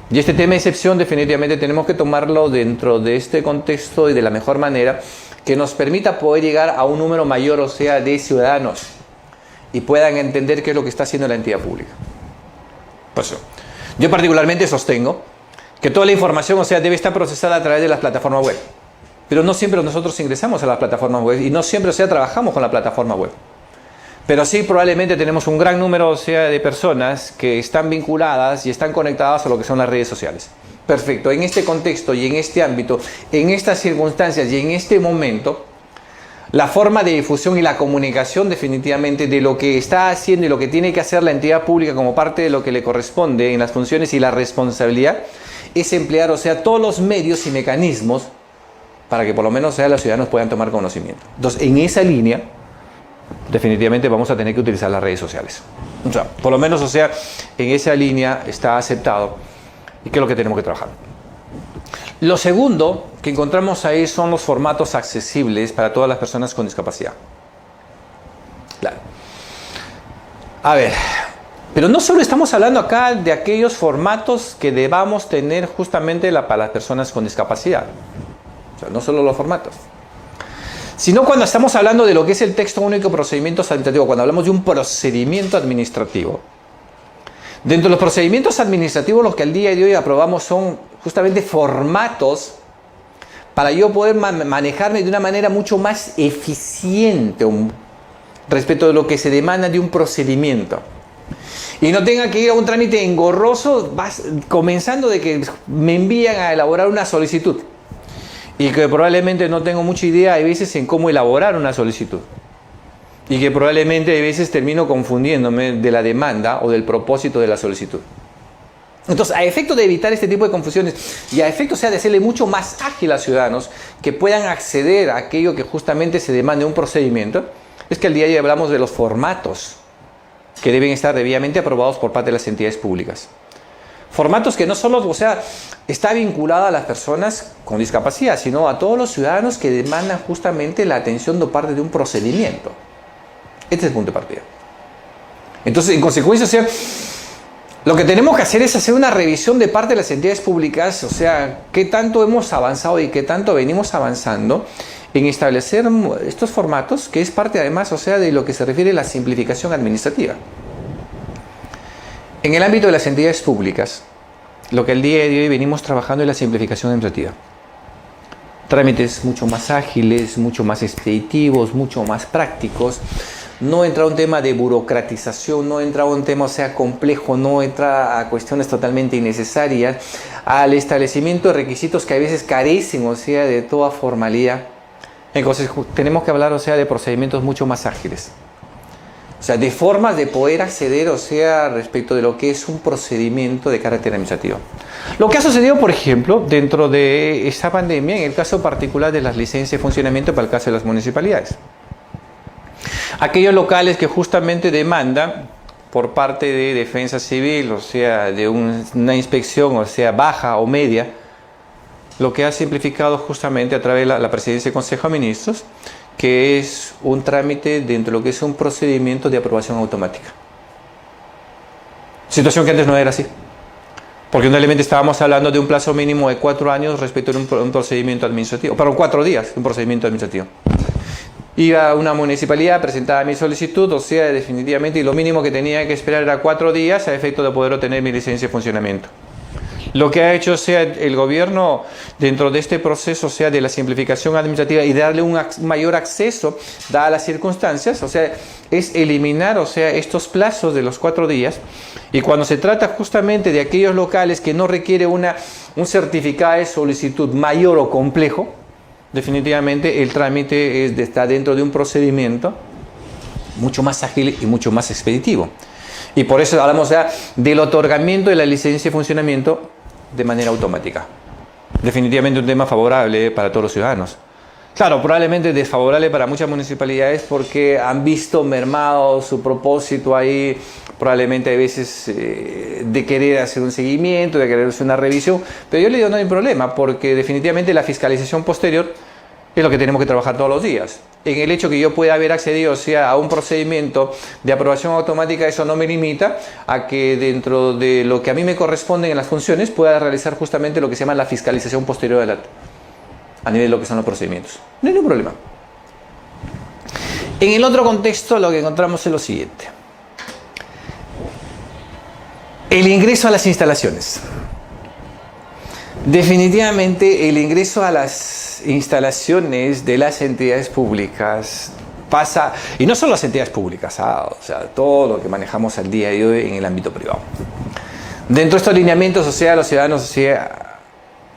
Y este tema de excepción definitivamente tenemos que tomarlo dentro de este contexto y de la mejor manera que nos permita poder llegar a un número mayor, o sea, de ciudadanos y puedan entender qué es lo que está haciendo la entidad pública. Pues yo particularmente sostengo que toda la información, o sea, debe estar procesada a través de las plataformas web. Pero no siempre nosotros ingresamos a las plataformas web y no siempre, o sea, trabajamos con la plataforma web. Pero sí probablemente tenemos un gran número, o sea, de personas que están vinculadas y están conectadas a lo que son las redes sociales. Perfecto. En este contexto y en este ámbito, en estas circunstancias y en este momento, la forma de difusión y la comunicación definitivamente de lo que está haciendo y lo que tiene que hacer la entidad pública como parte de lo que le corresponde en las funciones y la responsabilidad es emplear, o sea, todos los medios y mecanismos para que por lo menos, o sea, los ciudadanos puedan tomar conocimiento. Entonces, en esa línea, definitivamente vamos a tener que utilizar las redes sociales. O sea, por lo menos, o sea, en esa línea está aceptado y que es lo que tenemos que trabajar. Lo segundo que encontramos ahí son los formatos accesibles para todas las personas con discapacidad. Claro. A ver, pero no solo estamos hablando acá de aquellos formatos que debamos tener justamente para las personas con discapacidad. O sea, no solo los formatos. Sino cuando estamos hablando de lo que es el texto único de procedimientos administrativos, cuando hablamos de un procedimiento administrativo. Dentro de los procedimientos administrativos, lo que al día de hoy aprobamos son justamente formatos para yo poder manejarme de una manera mucho más eficiente respecto de lo que se demanda de un procedimiento. Y no tenga que ir a un trámite engorroso, comenzando de que me envían a elaborar una solicitud. Y que probablemente no tengo mucha idea a veces en cómo elaborar una solicitud. Y que probablemente a veces termino confundiéndome de la demanda o del propósito de la solicitud. Entonces, a efecto de evitar este tipo de confusiones y a efecto, o sea, de hacerle mucho más ágil a los ciudadanos que puedan acceder a aquello que justamente se demande un procedimiento, es que al día de hoy hablamos de los formatos que deben estar debidamente aprobados por parte de las entidades públicas. Formatos que no solo, o sea, está vinculado a las personas con discapacidad, sino a todos los ciudadanos que demandan justamente la atención de parte de un procedimiento. Este es el punto de partida. Entonces, en consecuencia, o sea, lo que tenemos que hacer es hacer una revisión de parte de las entidades públicas, o sea, qué tanto hemos avanzado y qué tanto venimos avanzando en establecer estos formatos, que es parte además, o sea, de lo que se refiere a la simplificación administrativa. En el ámbito de las entidades públicas, lo que el día de hoy venimos trabajando es la simplificación administrativa. Trámites mucho más ágiles, mucho más expeditivos, mucho más prácticos. No entra un tema de burocratización, no entra un tema, o sea, complejo, no entra a cuestiones totalmente innecesarias, al establecimiento de requisitos que a veces carecen, o sea, de toda formalidad. Entonces, tenemos que hablar, o sea, de procedimientos mucho más ágiles. O sea, de formas de poder acceder, o sea, respecto de lo que es un procedimiento de carácter administrativo. Lo que ha sucedido, por ejemplo, dentro de esta pandemia, en el caso particular de las licencias de funcionamiento para el caso de las municipalidades. Aquellos locales que justamente demandan por parte de defensa civil, o sea, de una inspección, o sea, baja o media, lo que ha simplificado justamente a través de la presidencia del Consejo de Ministros, que es un trámite dentro de lo que es un procedimiento de aprobación automática. Situación que antes no era así. Porque normalmente estábamos hablando de un plazo mínimo de 4 años respecto a un procedimiento administrativo, perdón, 4 días, un procedimiento administrativo. Iba a una municipalidad, presentaba mi solicitud, o sea, definitivamente, y lo mínimo que tenía que esperar era 4 días a efecto de poder obtener mi licencia de funcionamiento. Lo que ha hecho, o sea, el gobierno dentro de este proceso, o sea, de la simplificación administrativa y darle un mayor acceso, dadas las circunstancias, o sea, es eliminar, o sea, estos plazos de los 4 días. Y cuando se trata justamente de aquellos locales que no requiere un certificado de solicitud mayor o complejo, definitivamente el trámite está dentro de un procedimiento mucho más ágil y mucho más expeditivo. Y por eso hablamos ya del otorgamiento de la licencia de funcionamiento de manera automática. Definitivamente un tema favorable para todos los ciudadanos. Claro, probablemente desfavorable para muchas municipalidades porque han visto mermado su propósito ahí, probablemente hay veces de querer hacer un seguimiento, de querer hacer una revisión, pero yo le digo no hay problema porque definitivamente la fiscalización posterior es lo que tenemos que trabajar todos los días. En el hecho que yo pueda haber accedido, o sea, a un procedimiento de aprobación automática, eso no me limita a que dentro de lo que a mí me corresponde en las funciones pueda realizar justamente lo que se llama la fiscalización posterior del acto, a nivel de lo que son los procedimientos. No hay ningún problema. En el otro contexto lo que encontramos es lo siguiente. El ingreso a las instalaciones. Definitivamente el ingreso a las instalaciones de las entidades públicas pasa, y no solo las entidades públicas, o sea, todo lo que manejamos al día de hoy en el ámbito privado. Dentro de estos lineamientos, o sea, los ciudadanos, o sea,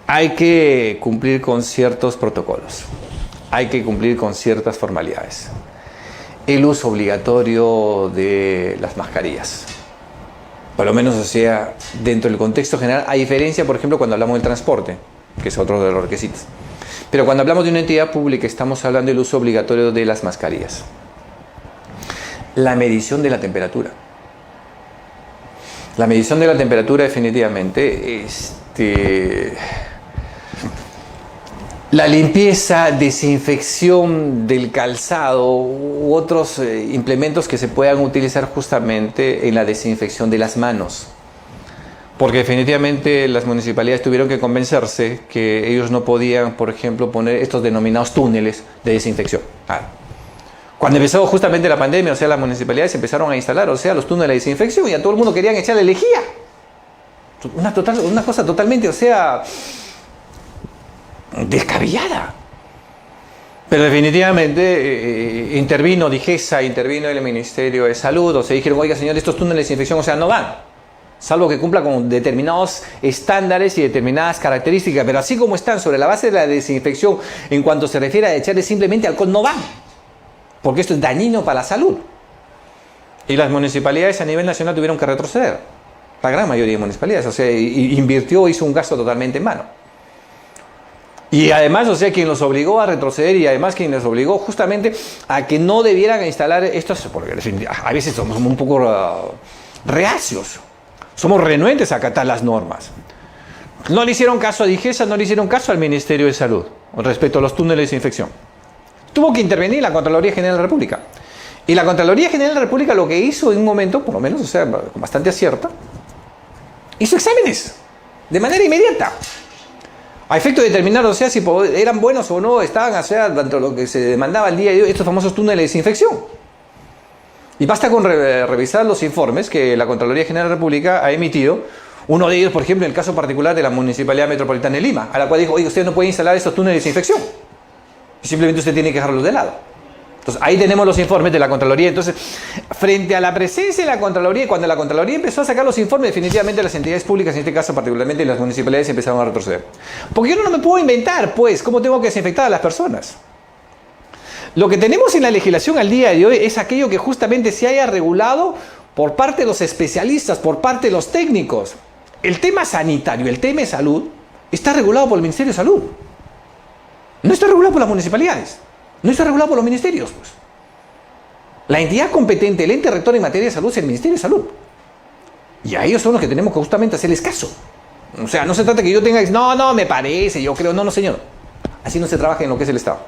hay que cumplir con ciertos protocolos, hay que cumplir con ciertas formalidades. El uso obligatorio de las mascarillas. Por lo menos, o sea, dentro del contexto general, a diferencia, por ejemplo, cuando hablamos del transporte, que es otro de los requisitos. Pero cuando hablamos de una entidad pública, estamos hablando del uso obligatorio de las mascarillas. La medición de la temperatura. La medición de la temperatura, definitivamente, la limpieza, desinfección del calzado u otros implementos que se puedan utilizar justamente en la desinfección de las manos. Porque definitivamente las municipalidades tuvieron que convencerse que ellos no podían, por ejemplo, poner estos denominados túneles de desinfección. Cuando empezó justamente la pandemia, o sea, las municipalidades empezaron a instalar, o sea, los túneles de desinfección y a todo el mundo querían echarle lejía. Una cosa totalmente, o sea, descabellada. Pero definitivamente intervino DIGESA, intervino el Ministerio de Salud, o sea, dijeron, oiga señor, estos túneles de desinfección, o sea, no van, salvo que cumpla con determinados estándares y determinadas características, pero así como están sobre la base de la desinfección, en cuanto se refiere a echarle simplemente alcohol, no van, porque esto es dañino para la salud. Y las municipalidades a nivel nacional tuvieron que retroceder, la gran mayoría de municipalidades, o sea, hizo un gasto totalmente en vano. Y además, o sea, quien los obligó a retroceder y además quien los obligó justamente a que no debieran instalar estos, porque a veces somos un poco reacios, somos renuentes a acatar las normas. No le hicieron caso a DIGESA, no le hicieron caso al Ministerio de Salud respecto a los túneles de desinfección. Tuvo que intervenir la Contraloría General de la República. Y la Contraloría General de la República lo que hizo en un momento, por lo menos, o sea, con bastante acierto, hizo exámenes de manera inmediata. A efecto de determinar, o sea, si eran buenos o no, estaban, o sea, dentro de lo que se demandaba el día de hoy, estos famosos túneles de desinfección. Y basta con revisar los informes que la Contraloría General de la República ha emitido. Uno de ellos, por ejemplo, en el caso particular de la Municipalidad Metropolitana de Lima, a la cual dijo, oye, usted no puede instalar estos túneles de desinfección. Simplemente usted tiene que dejarlos de lado. Entonces, ahí tenemos los informes de la Contraloría. Entonces, frente a la presencia de la Contraloría, cuando la Contraloría empezó a sacar los informes, definitivamente las entidades públicas, en este caso particularmente las municipalidades, empezaron a retroceder. Porque yo no me puedo inventar, pues, cómo tengo que desinfectar a las personas. Lo que tenemos en la legislación al día de hoy es aquello que justamente se haya regulado por parte de los especialistas, por parte de los técnicos. El tema sanitario, el tema de salud, está regulado por el Ministerio de Salud. No está regulado por las municipalidades. No está regulado por los ministerios, pues. La entidad competente, el ente rector en materia de salud es el Ministerio de Salud. Y a ellos son los que tenemos que justamente hacerles caso. O sea, no se trata que yo tenga, no, me parece, yo creo, no, señor. Así no se trabaja en lo que es el Estado.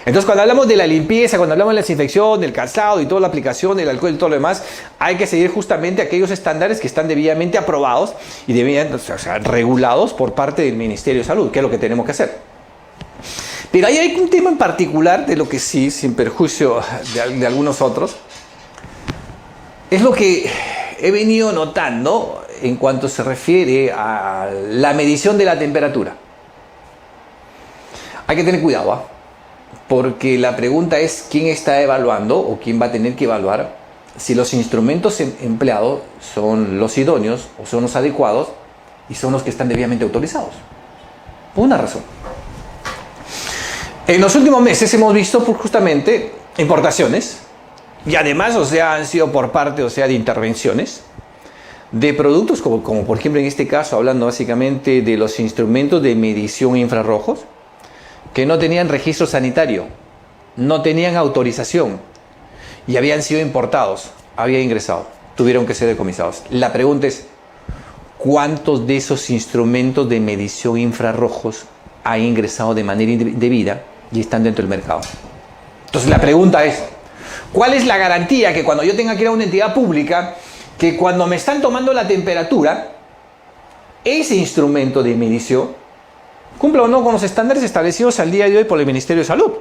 Entonces, cuando hablamos de la limpieza, cuando hablamos de la desinfección, del calzado y toda la aplicación del alcohol y todo lo demás, hay que seguir justamente aquellos estándares que están debidamente aprobados y debidamente, regulados por parte del Ministerio de Salud, que es lo que tenemos que hacer. Pero ahí hay un tema en particular de lo que sí, sin perjuicio de algunos otros, es lo que he venido notando en cuanto se refiere a la medición de la temperatura. Hay que tener cuidado, ¿eh? Porque la pregunta es quién está evaluando o quién va a tener que evaluar si los instrumentos empleados son los idóneos o son los adecuados y son los que están debidamente autorizados. Por una razón. En los últimos meses hemos visto justamente importaciones y además, han sido por parte, de intervenciones de productos como por ejemplo en este caso, hablando básicamente de los instrumentos de medición infrarrojos, que no tenían registro sanitario, no tenían autorización y habían sido importados, habían ingresado, tuvieron que ser decomisados. La pregunta es, ¿cuántos de esos instrumentos de medición infrarrojos han ingresado de manera indebida y están dentro del mercado? Entonces la pregunta es, ¿cuál es la garantía que cuando yo tenga que ir a una entidad pública, que cuando me están tomando la temperatura, ese instrumento de medición cumpla o no con los estándares establecidos al día de hoy por el Ministerio de Salud?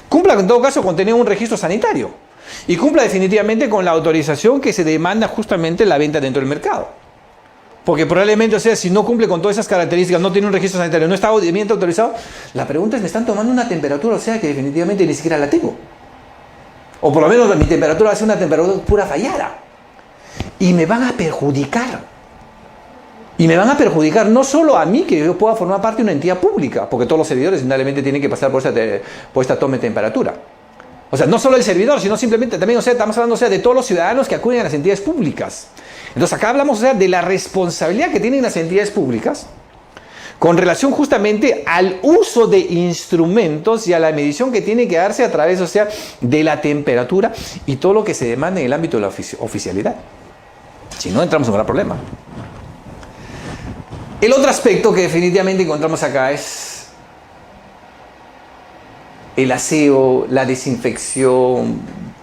Cumpla en todo caso con tener un registro sanitario y cumpla definitivamente con la autorización que se demanda justamente en la venta dentro del mercado. Porque probablemente, si no cumple con todas esas características, no tiene un registro sanitario, no está debidamente autorizado, la pregunta es, me están tomando una temperatura, que definitivamente ni siquiera la tengo. O por lo menos mi temperatura va a ser una temperatura pura fallada. Y me van a perjudicar. Y me van a perjudicar no solo a mí, que yo pueda formar parte de una entidad pública, porque todos los servidores indudablemente tienen que pasar por esta toma de temperatura. No solo el servidor, sino simplemente también, estamos hablando, de todos los ciudadanos que acuden a las entidades públicas. Entonces acá hablamos, de la responsabilidad que tienen las entidades públicas con relación justamente al uso de instrumentos y a la medición que tiene que darse a través, de la temperatura y todo lo que se demanda en el ámbito de la oficialidad. Si no, entramos en un gran problema. El otro aspecto que definitivamente encontramos acá es el aseo, la desinfección,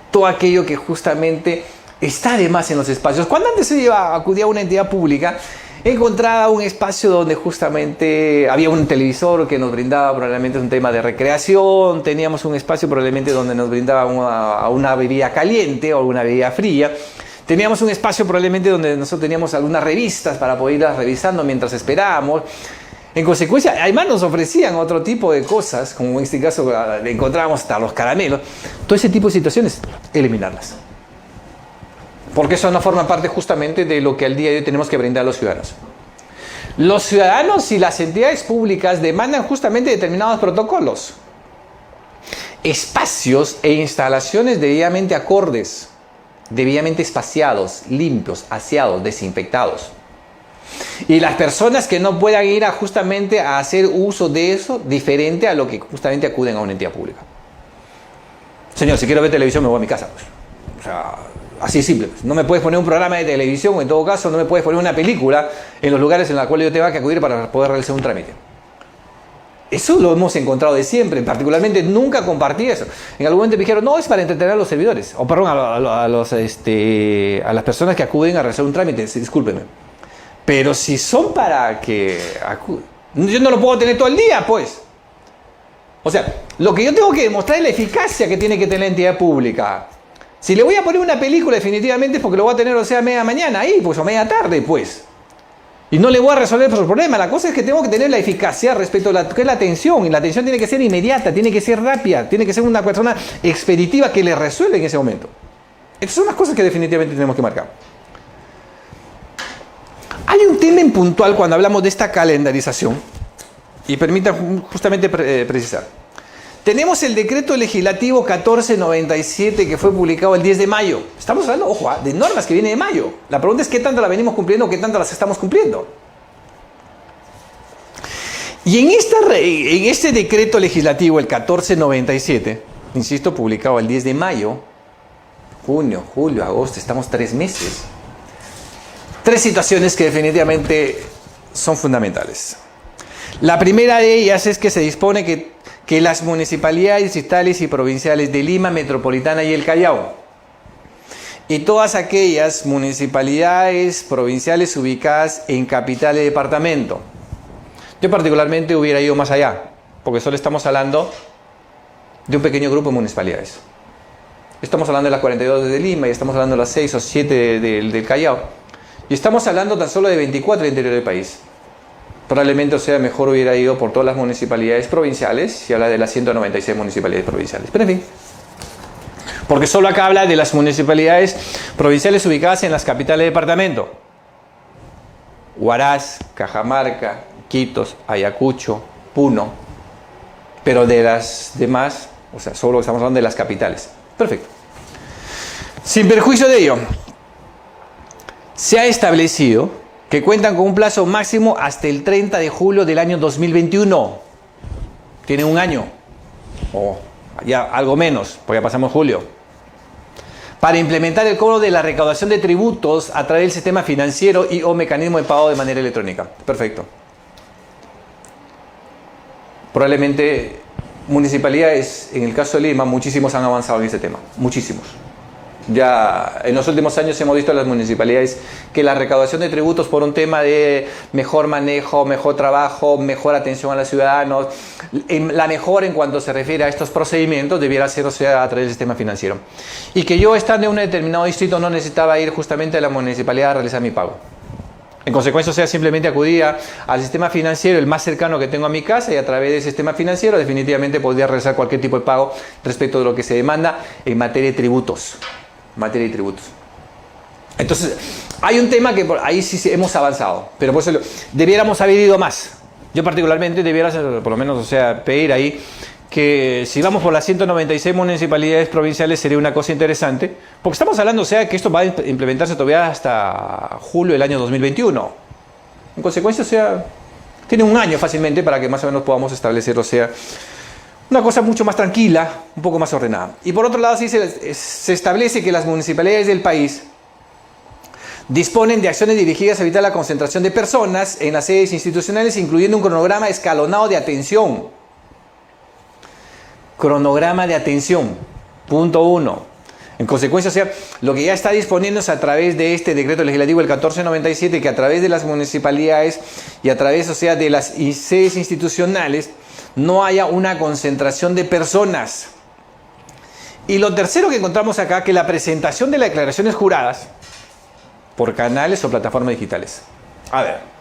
todo aquello que justamente está además en los espacios. Cuando antes acudía a una entidad pública, encontraba un espacio donde justamente había un televisor que nos brindaba probablemente un tema de recreación, teníamos un espacio probablemente donde nos brindaba una bebida caliente o una bebida fría. Teníamos un espacio probablemente donde nosotros teníamos algunas revistas para poder irlas revisando mientras esperábamos. En consecuencia, además nos ofrecían otro tipo de cosas, como en este caso encontrábamos hasta los caramelos. Todo ese tipo de situaciones, eliminarlas. Porque eso no forma parte justamente de lo que al día de hoy tenemos que brindar a los ciudadanos. Los ciudadanos y las entidades públicas demandan justamente determinados protocolos. Espacios e instalaciones debidamente acordes, debidamente espaciados, limpios, aseados, desinfectados. Y las personas que no puedan ir justamente a hacer uso de eso, diferente a lo que justamente acuden a una entidad pública. Señor, si quiero ver televisión me voy a mi casa, pues. Así simple. Pues. No me puedes poner un programa de televisión, o en todo caso no me puedes poner una película en los lugares en los cuales yo tenga que acudir para poder realizar un trámite. Eso lo hemos encontrado de siempre, particularmente nunca compartí eso. En algún momento me dijeron, no, es para entretener a los servidores, o perdón, a las personas que acuden a realizar un trámite, discúlpenme. Pero si son para que acudan, yo no lo puedo tener todo el día, pues. Lo que yo tengo que demostrar es la eficacia que tiene que tener la entidad pública. Si le voy a poner una película, definitivamente es porque lo voy a tener, media mañana ahí, pues, o media tarde, pues. Y no le voy a resolver el problema. La cosa es que tengo que tener la eficacia respecto a lo que es la atención. Y la atención tiene que ser inmediata, tiene que ser rápida, tiene que ser una persona expeditiva que le resuelve en ese momento. Estas son las cosas que definitivamente tenemos que marcar. Hay un tema en puntual cuando hablamos de esta calendarización. Y permítanme justamente precisar. Tenemos el decreto legislativo 1497 que fue publicado el 10 de mayo. Estamos hablando, ojo, de normas que vienen de mayo. La pregunta es qué tanto la venimos cumpliendo o qué tanto las estamos cumpliendo. Y en este decreto legislativo, el 1497, insisto, publicado el 10 de mayo, junio, julio, agosto, estamos 3 meses. 3 situaciones que definitivamente son fundamentales. La primera de ellas es que se dispone que las municipalidades distritales y provinciales de Lima Metropolitana y el Callao y todas aquellas municipalidades provinciales ubicadas en capital de departamento. Yo particularmente hubiera ido más allá, porque solo estamos hablando de un pequeño grupo de municipalidades. Estamos hablando de las 42 de Lima y estamos hablando de las 6 o 7 del Callao. Y estamos hablando tan solo de 24 del interior del país. Probablemente, o sea, mejor hubiera ido por todas las municipalidades provinciales, si habla de las 196 municipalidades provinciales. Pero en fin, porque solo acá habla de las municipalidades provinciales ubicadas en las capitales de departamento. Huaraz, Cajamarca, Iquitos, Ayacucho, Puno. Pero de las demás, o sea, solo estamos hablando de las capitales. Perfecto. Sin perjuicio de ello, se ha establecido que cuentan con un plazo máximo hasta el 30 de julio del año 2021. Tienen un año, o ya algo menos, porque ya pasamos julio, para implementar el cobro de la recaudación de tributos a través del sistema financiero y o mecanismo de pago de manera electrónica. Perfecto. Probablemente municipalidades, en el caso de Lima, muchísimos han avanzado en este tema, muchísimos. Ya en los últimos años hemos visto en las municipalidades que la recaudación de tributos por un tema de mejor manejo, mejor trabajo, mejor atención a los ciudadanos, la mejor en cuanto se refiere a estos procedimientos debiera ser, o sea, a través del sistema financiero. Y que yo, estando en un determinado distrito, no necesitaba ir justamente a la municipalidad a realizar mi pago. En consecuencia, o sea, simplemente acudía al sistema financiero, el más cercano que tengo a mi casa, y a través del sistema financiero definitivamente podía realizar cualquier tipo de pago respecto de lo que se demanda en materia de tributos. Entonces, hay un tema que por ahí sí hemos avanzado, pero por eso debiéramos haber ido más. Yo particularmente debiera, por lo menos, o sea, pedir ahí que si vamos por las 196 municipalidades provinciales sería una cosa interesante, porque estamos hablando, o sea, que esto va a implementarse todavía hasta julio del año 2021. En consecuencia, o sea, tiene un año fácilmente para que más o menos podamos establecer, o sea, una cosa mucho más tranquila, un poco más ordenada. Y por otro lado, sí se establece que las municipalidades del país disponen de acciones dirigidas a evitar la concentración de personas en las sedes institucionales, incluyendo un cronograma escalonado de atención. Cronograma de atención, punto 1. En consecuencia, o sea, lo que ya está disponiendo es a través de este decreto legislativo, el 1497, que a través de las municipalidades y a través, o sea, de las sedes institucionales, no haya una concentración de personas. Y lo tercero que encontramos acá, que la presentación de las declaraciones juradas por canales o plataformas digitales. A ver.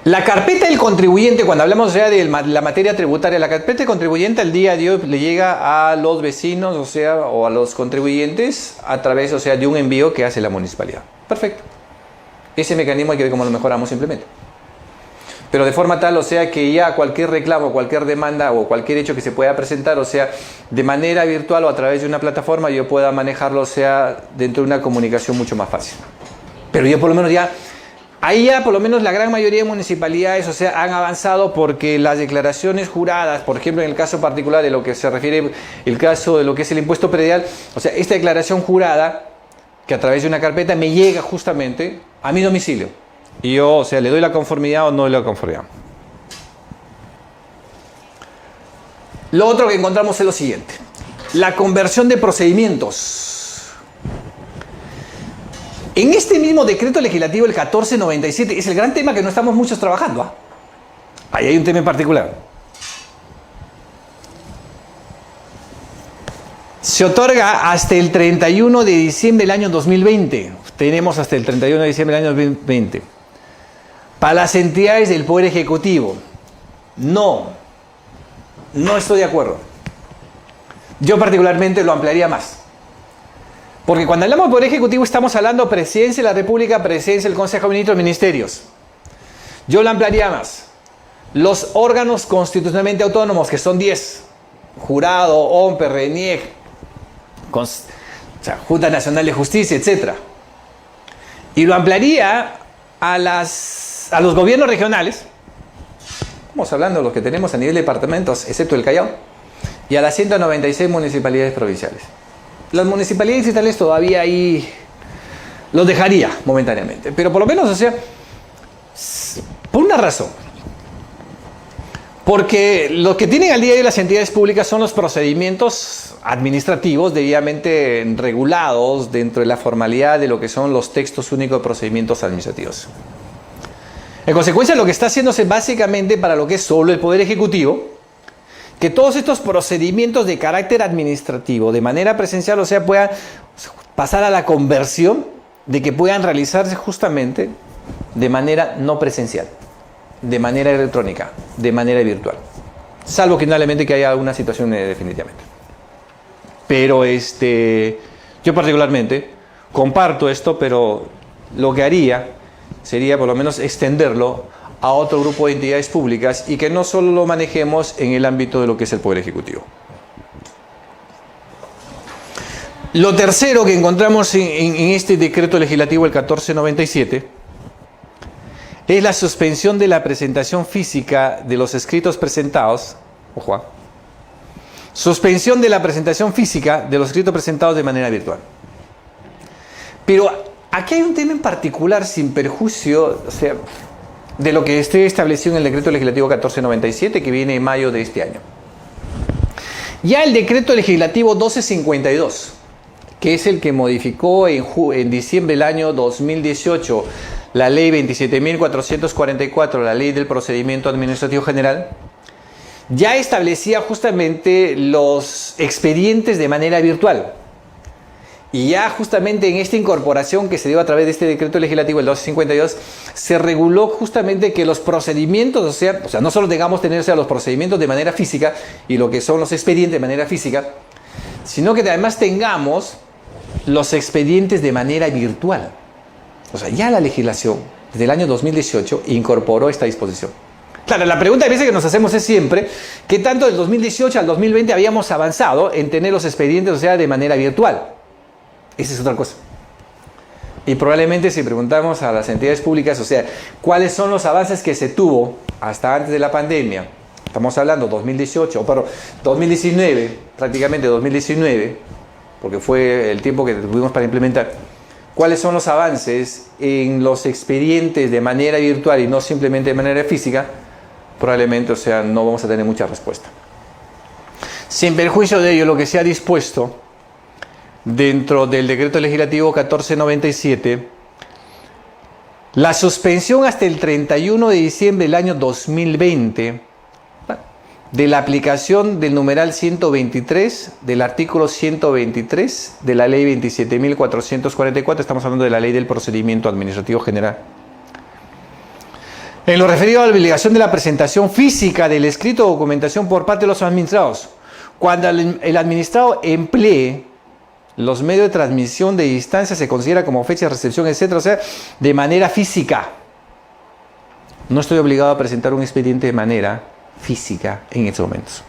La carpeta del contribuyente, cuando hablamos ya de la materia tributaria, la carpeta del contribuyente al día de hoy le llega a los vecinos, o sea, o a los contribuyentes a través, o sea, de un envío que hace la municipalidad. Perfecto. Ese mecanismo hay que ver cómo lo mejoramos simplemente. Pero de forma tal, o sea, que ya cualquier reclamo, cualquier demanda o cualquier hecho que se pueda presentar, o sea, de manera virtual o a través de una plataforma, yo pueda manejarlo, o sea, dentro de una comunicación mucho más fácil. Pero yo por lo menos ya, ahí ya por lo menos la gran mayoría de municipalidades, o sea, han avanzado porque las declaraciones juradas, por ejemplo, en el caso particular de lo que se refiere, el caso de lo que es el impuesto predial, o sea, esta declaración jurada, que a través de una carpeta me llega justamente a mi domicilio. Y yo, o sea, le doy la conformidad o no le doy la conformidad. Lo otro que encontramos es lo siguiente. La conversión de procedimientos. En este mismo decreto legislativo, el 1497, es el gran tema que no estamos muchos trabajando. ¿Ah? Ahí hay un tema en particular. Se otorga hasta el 31 de diciembre del año 2020. Tenemos hasta el 31 de diciembre del año 2020. Para las entidades del Poder Ejecutivo. No estoy de acuerdo. Yo particularmente lo ampliaría más. Porque cuando hablamos de Poder Ejecutivo estamos hablando de Presidencia de la República, Presidencia del Consejo de Ministros, Ministerios. Yo lo ampliaría más. los órganos constitucionalmente autónomos, que son 10, jurado, OMPE, RENIEC, Junta Nacional de Justicia, etc. Y lo ampliaría a los gobiernos regionales, estamos hablando de los que tenemos a nivel de departamentos, excepto el Callao, y a las 196 municipalidades provinciales. Las municipalidades distritales todavía ahí los dejaría momentáneamente, pero por lo menos, o sea, por una razón. Porque lo que tienen al día de hoy las entidades públicas son los procedimientos administrativos debidamente regulados dentro de la formalidad de lo que son los textos únicos de procedimientos administrativos. En consecuencia, lo que está haciéndose básicamente para lo que es solo el Poder Ejecutivo, que todos estos procedimientos de carácter administrativo, de manera presencial, o sea, puedan pasar a la conversión de que puedan realizarse justamente de manera no presencial, de manera electrónica, de manera virtual. Salvo que indudablemente que haya alguna situación definitivamente. Pero yo particularmente comparto esto, pero lo que haría sería por lo menos extenderlo a otro grupo de entidades públicas y que no solo lo manejemos en el ámbito de lo que es el Poder Ejecutivo. Lo tercero que encontramos en este decreto legislativo, el 1497, es la suspensión de la presentación física de los escritos presentados. Ojo, suspensión de la presentación física de los escritos presentados de manera virtual. Pero aquí hay un tema en particular, sin perjuicio, o sea, de lo que esté establecido en el decreto legislativo 1497, que viene en mayo de este año. Ya el decreto legislativo 1252, que es el que modificó en diciembre del año 2018 la ley 27.444, la ley del procedimiento administrativo general, ya establecía justamente los expedientes de manera virtual. Y ya justamente en esta incorporación que se dio a través de este decreto legislativo, el 1252, se reguló justamente que los procedimientos, o sea, no solo tengamos tenerse a los procedimientos de manera física y lo que son los expedientes de manera física, sino que además tengamos los expedientes de manera virtual. O sea, ya la legislación desde el año 2018 incorporó esta disposición. Claro, la pregunta a veces que nos hacemos es siempre, ¿qué tanto del 2018 al 2020 habíamos avanzado en tener los expedientes, o sea, de manera virtual? Esa es otra cosa. Y probablemente si preguntamos a las entidades públicas, o sea, ¿cuáles son los avances que se tuvo hasta antes de la pandemia? Estamos hablando 2019, prácticamente 2019, porque fue el tiempo que tuvimos para implementar. ¿Cuáles son los avances en los expedientes de manera virtual y no simplemente de manera física? Probablemente, o sea, no vamos a tener mucha respuesta. Sin perjuicio de ello, lo que se ha dispuesto dentro del decreto legislativo 1497, la suspensión hasta el 31 de diciembre del año 2020 de la aplicación del numeral 123 del artículo 123 de la ley 27.444, estamos hablando de la ley del procedimiento administrativo general. En lo referido a la obligación de la presentación física del escrito o documentación por parte de los administrados, cuando el administrado emplee los medios de transmisión de distancia, se considera como fecha de recepción, etc., o sea, de manera física. No estoy obligado a presentar un expediente de manera física en estos momentos.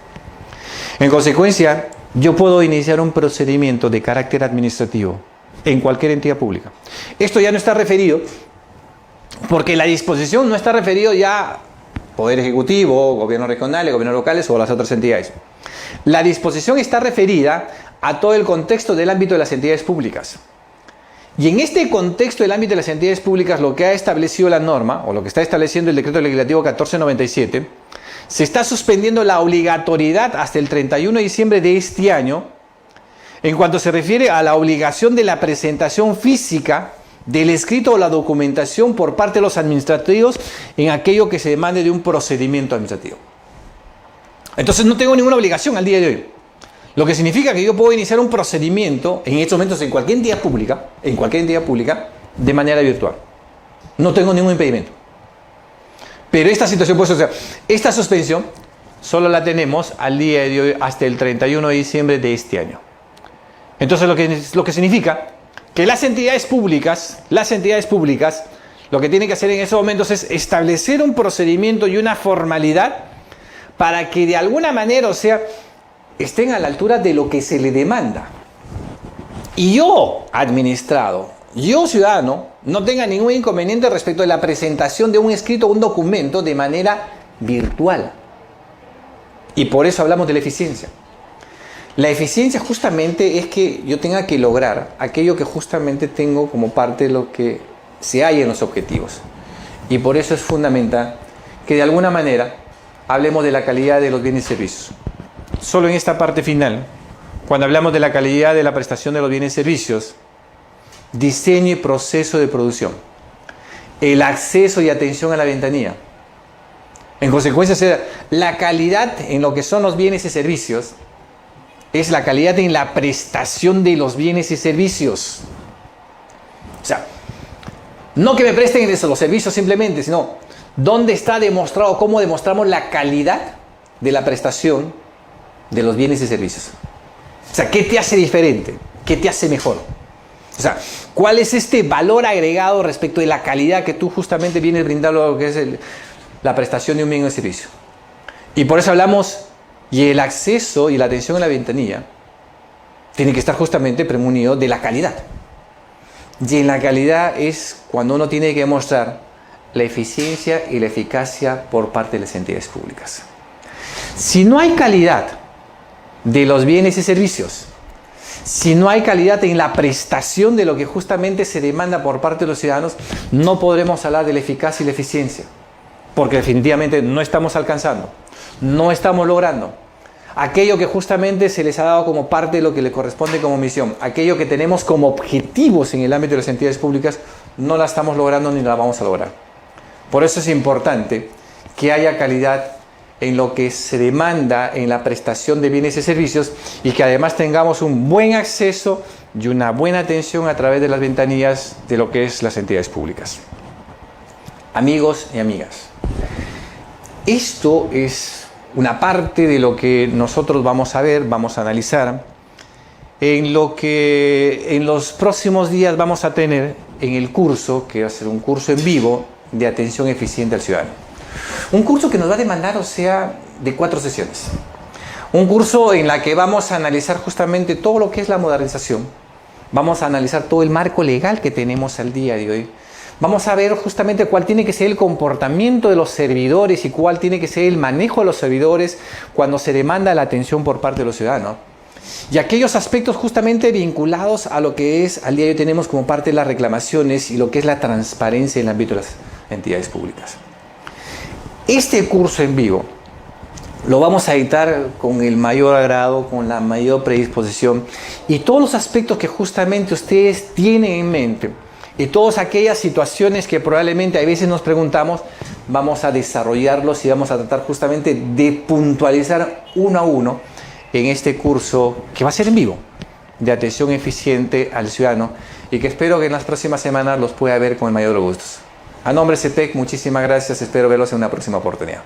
En consecuencia, yo puedo iniciar un procedimiento de carácter administrativo en cualquier entidad pública. Esto ya no está referido, porque la disposición no está referido ya Poder Ejecutivo, gobiernos regionales, gobiernos locales o las otras entidades. La disposición está referida a todo el contexto del ámbito de las entidades públicas. Y en este contexto del ámbito de las entidades públicas, lo que ha establecido la norma, o lo que está estableciendo el decreto legislativo 1497, se está suspendiendo la obligatoriedad hasta el 31 de diciembre de este año, en cuanto se refiere a la obligación de la presentación física del escrito o la documentación por parte de los administrativos en aquello que se demande de un procedimiento administrativo. Entonces no tengo ninguna obligación al día de hoy. Lo que significa que yo puedo iniciar un procedimiento en estos momentos en cualquier entidad pública, de manera virtual. No tengo ningún impedimento. Pero esta situación, pues, o sea, esta suspensión solo la tenemos al día de hoy hasta el 31 de diciembre de este año. Entonces lo que significa que las entidades públicas lo que tiene que hacer en esos momentos es establecer un procedimiento y una formalidad para que de alguna manera, o sea, estén a la altura de lo que se le demanda. Y yo, administrado, yo, ciudadano, no tenga ningún inconveniente respecto de la presentación de un escrito o un documento de manera virtual. Y por eso hablamos de la eficiencia. La eficiencia justamente es que yo tenga que lograr aquello que justamente tengo como parte de lo que se halla en los objetivos. Y por eso es fundamental que de alguna manera hablemos de la calidad de los bienes y servicios. Solo en esta parte final, cuando hablamos de la calidad de la prestación de los bienes y servicios, diseño y proceso de producción, el acceso y atención a la ventanilla. En consecuencia, la calidad en lo que son los bienes y servicios es la calidad en la prestación de los bienes y servicios. O sea, no que me presten los servicios simplemente, sino dónde está demostrado, cómo demostramos la calidad de la prestación de los bienes y servicios. O sea, ¿qué te hace diferente? ¿Qué te hace mejor? O sea, ¿cuál es este valor agregado respecto de la calidad que tú justamente vienes brindando a lo que es la prestación de un bien o servicio? Y por eso hablamos, y el acceso y la atención a la ventanilla tiene que estar justamente premunido de la calidad. Y en la calidad es cuando uno tiene que demostrar la eficiencia y la eficacia por parte de las entidades públicas. Si no hay calidad de los bienes y servicios, si no hay calidad en la prestación de lo que justamente se demanda por parte de los ciudadanos, no podremos hablar de la eficacia y la eficiencia, porque definitivamente no estamos alcanzando, no estamos logrando aquello que justamente se les ha dado como parte de lo que le corresponde como misión, aquello que tenemos como objetivos en el ámbito de las entidades públicas, no la estamos logrando ni la vamos a lograr. Por eso es importante que haya calidad en lo que se demanda en la prestación de bienes y servicios y que además tengamos un buen acceso y una buena atención a través de las ventanillas de lo que es las entidades públicas. Amigos y amigas, esto es una parte de lo que nosotros vamos a ver, vamos a analizar, en lo que en los próximos días vamos a tener en el curso, que va a ser un curso en vivo de atención eficiente al ciudadano. Un curso que nos va a demandar, o sea, de 4 sesiones. Un curso en la que vamos a analizar justamente todo lo que es la modernización. Vamos a analizar todo el marco legal que tenemos al día de hoy. Vamos a ver justamente cuál tiene que ser el comportamiento de los servidores y cuál tiene que ser el manejo de los servidores cuando se demanda la atención por parte de los ciudadanos. Y aquellos aspectos justamente vinculados a lo que es al día de hoy tenemos como parte de las reclamaciones y lo que es la transparencia en el ámbito de las entidades públicas. Este curso en vivo lo vamos a editar con el mayor agrado, con la mayor predisposición y todos los aspectos que justamente ustedes tienen en mente y todas aquellas situaciones que probablemente a veces nos preguntamos, vamos a desarrollarlos y vamos a tratar justamente de puntualizar uno a uno en este curso que va a ser en vivo de atención eficiente al ciudadano y que espero que en las próximas semanas los pueda ver con el mayor gusto. A nombre de CEPEC, muchísimas gracias, espero verlos en una próxima oportunidad.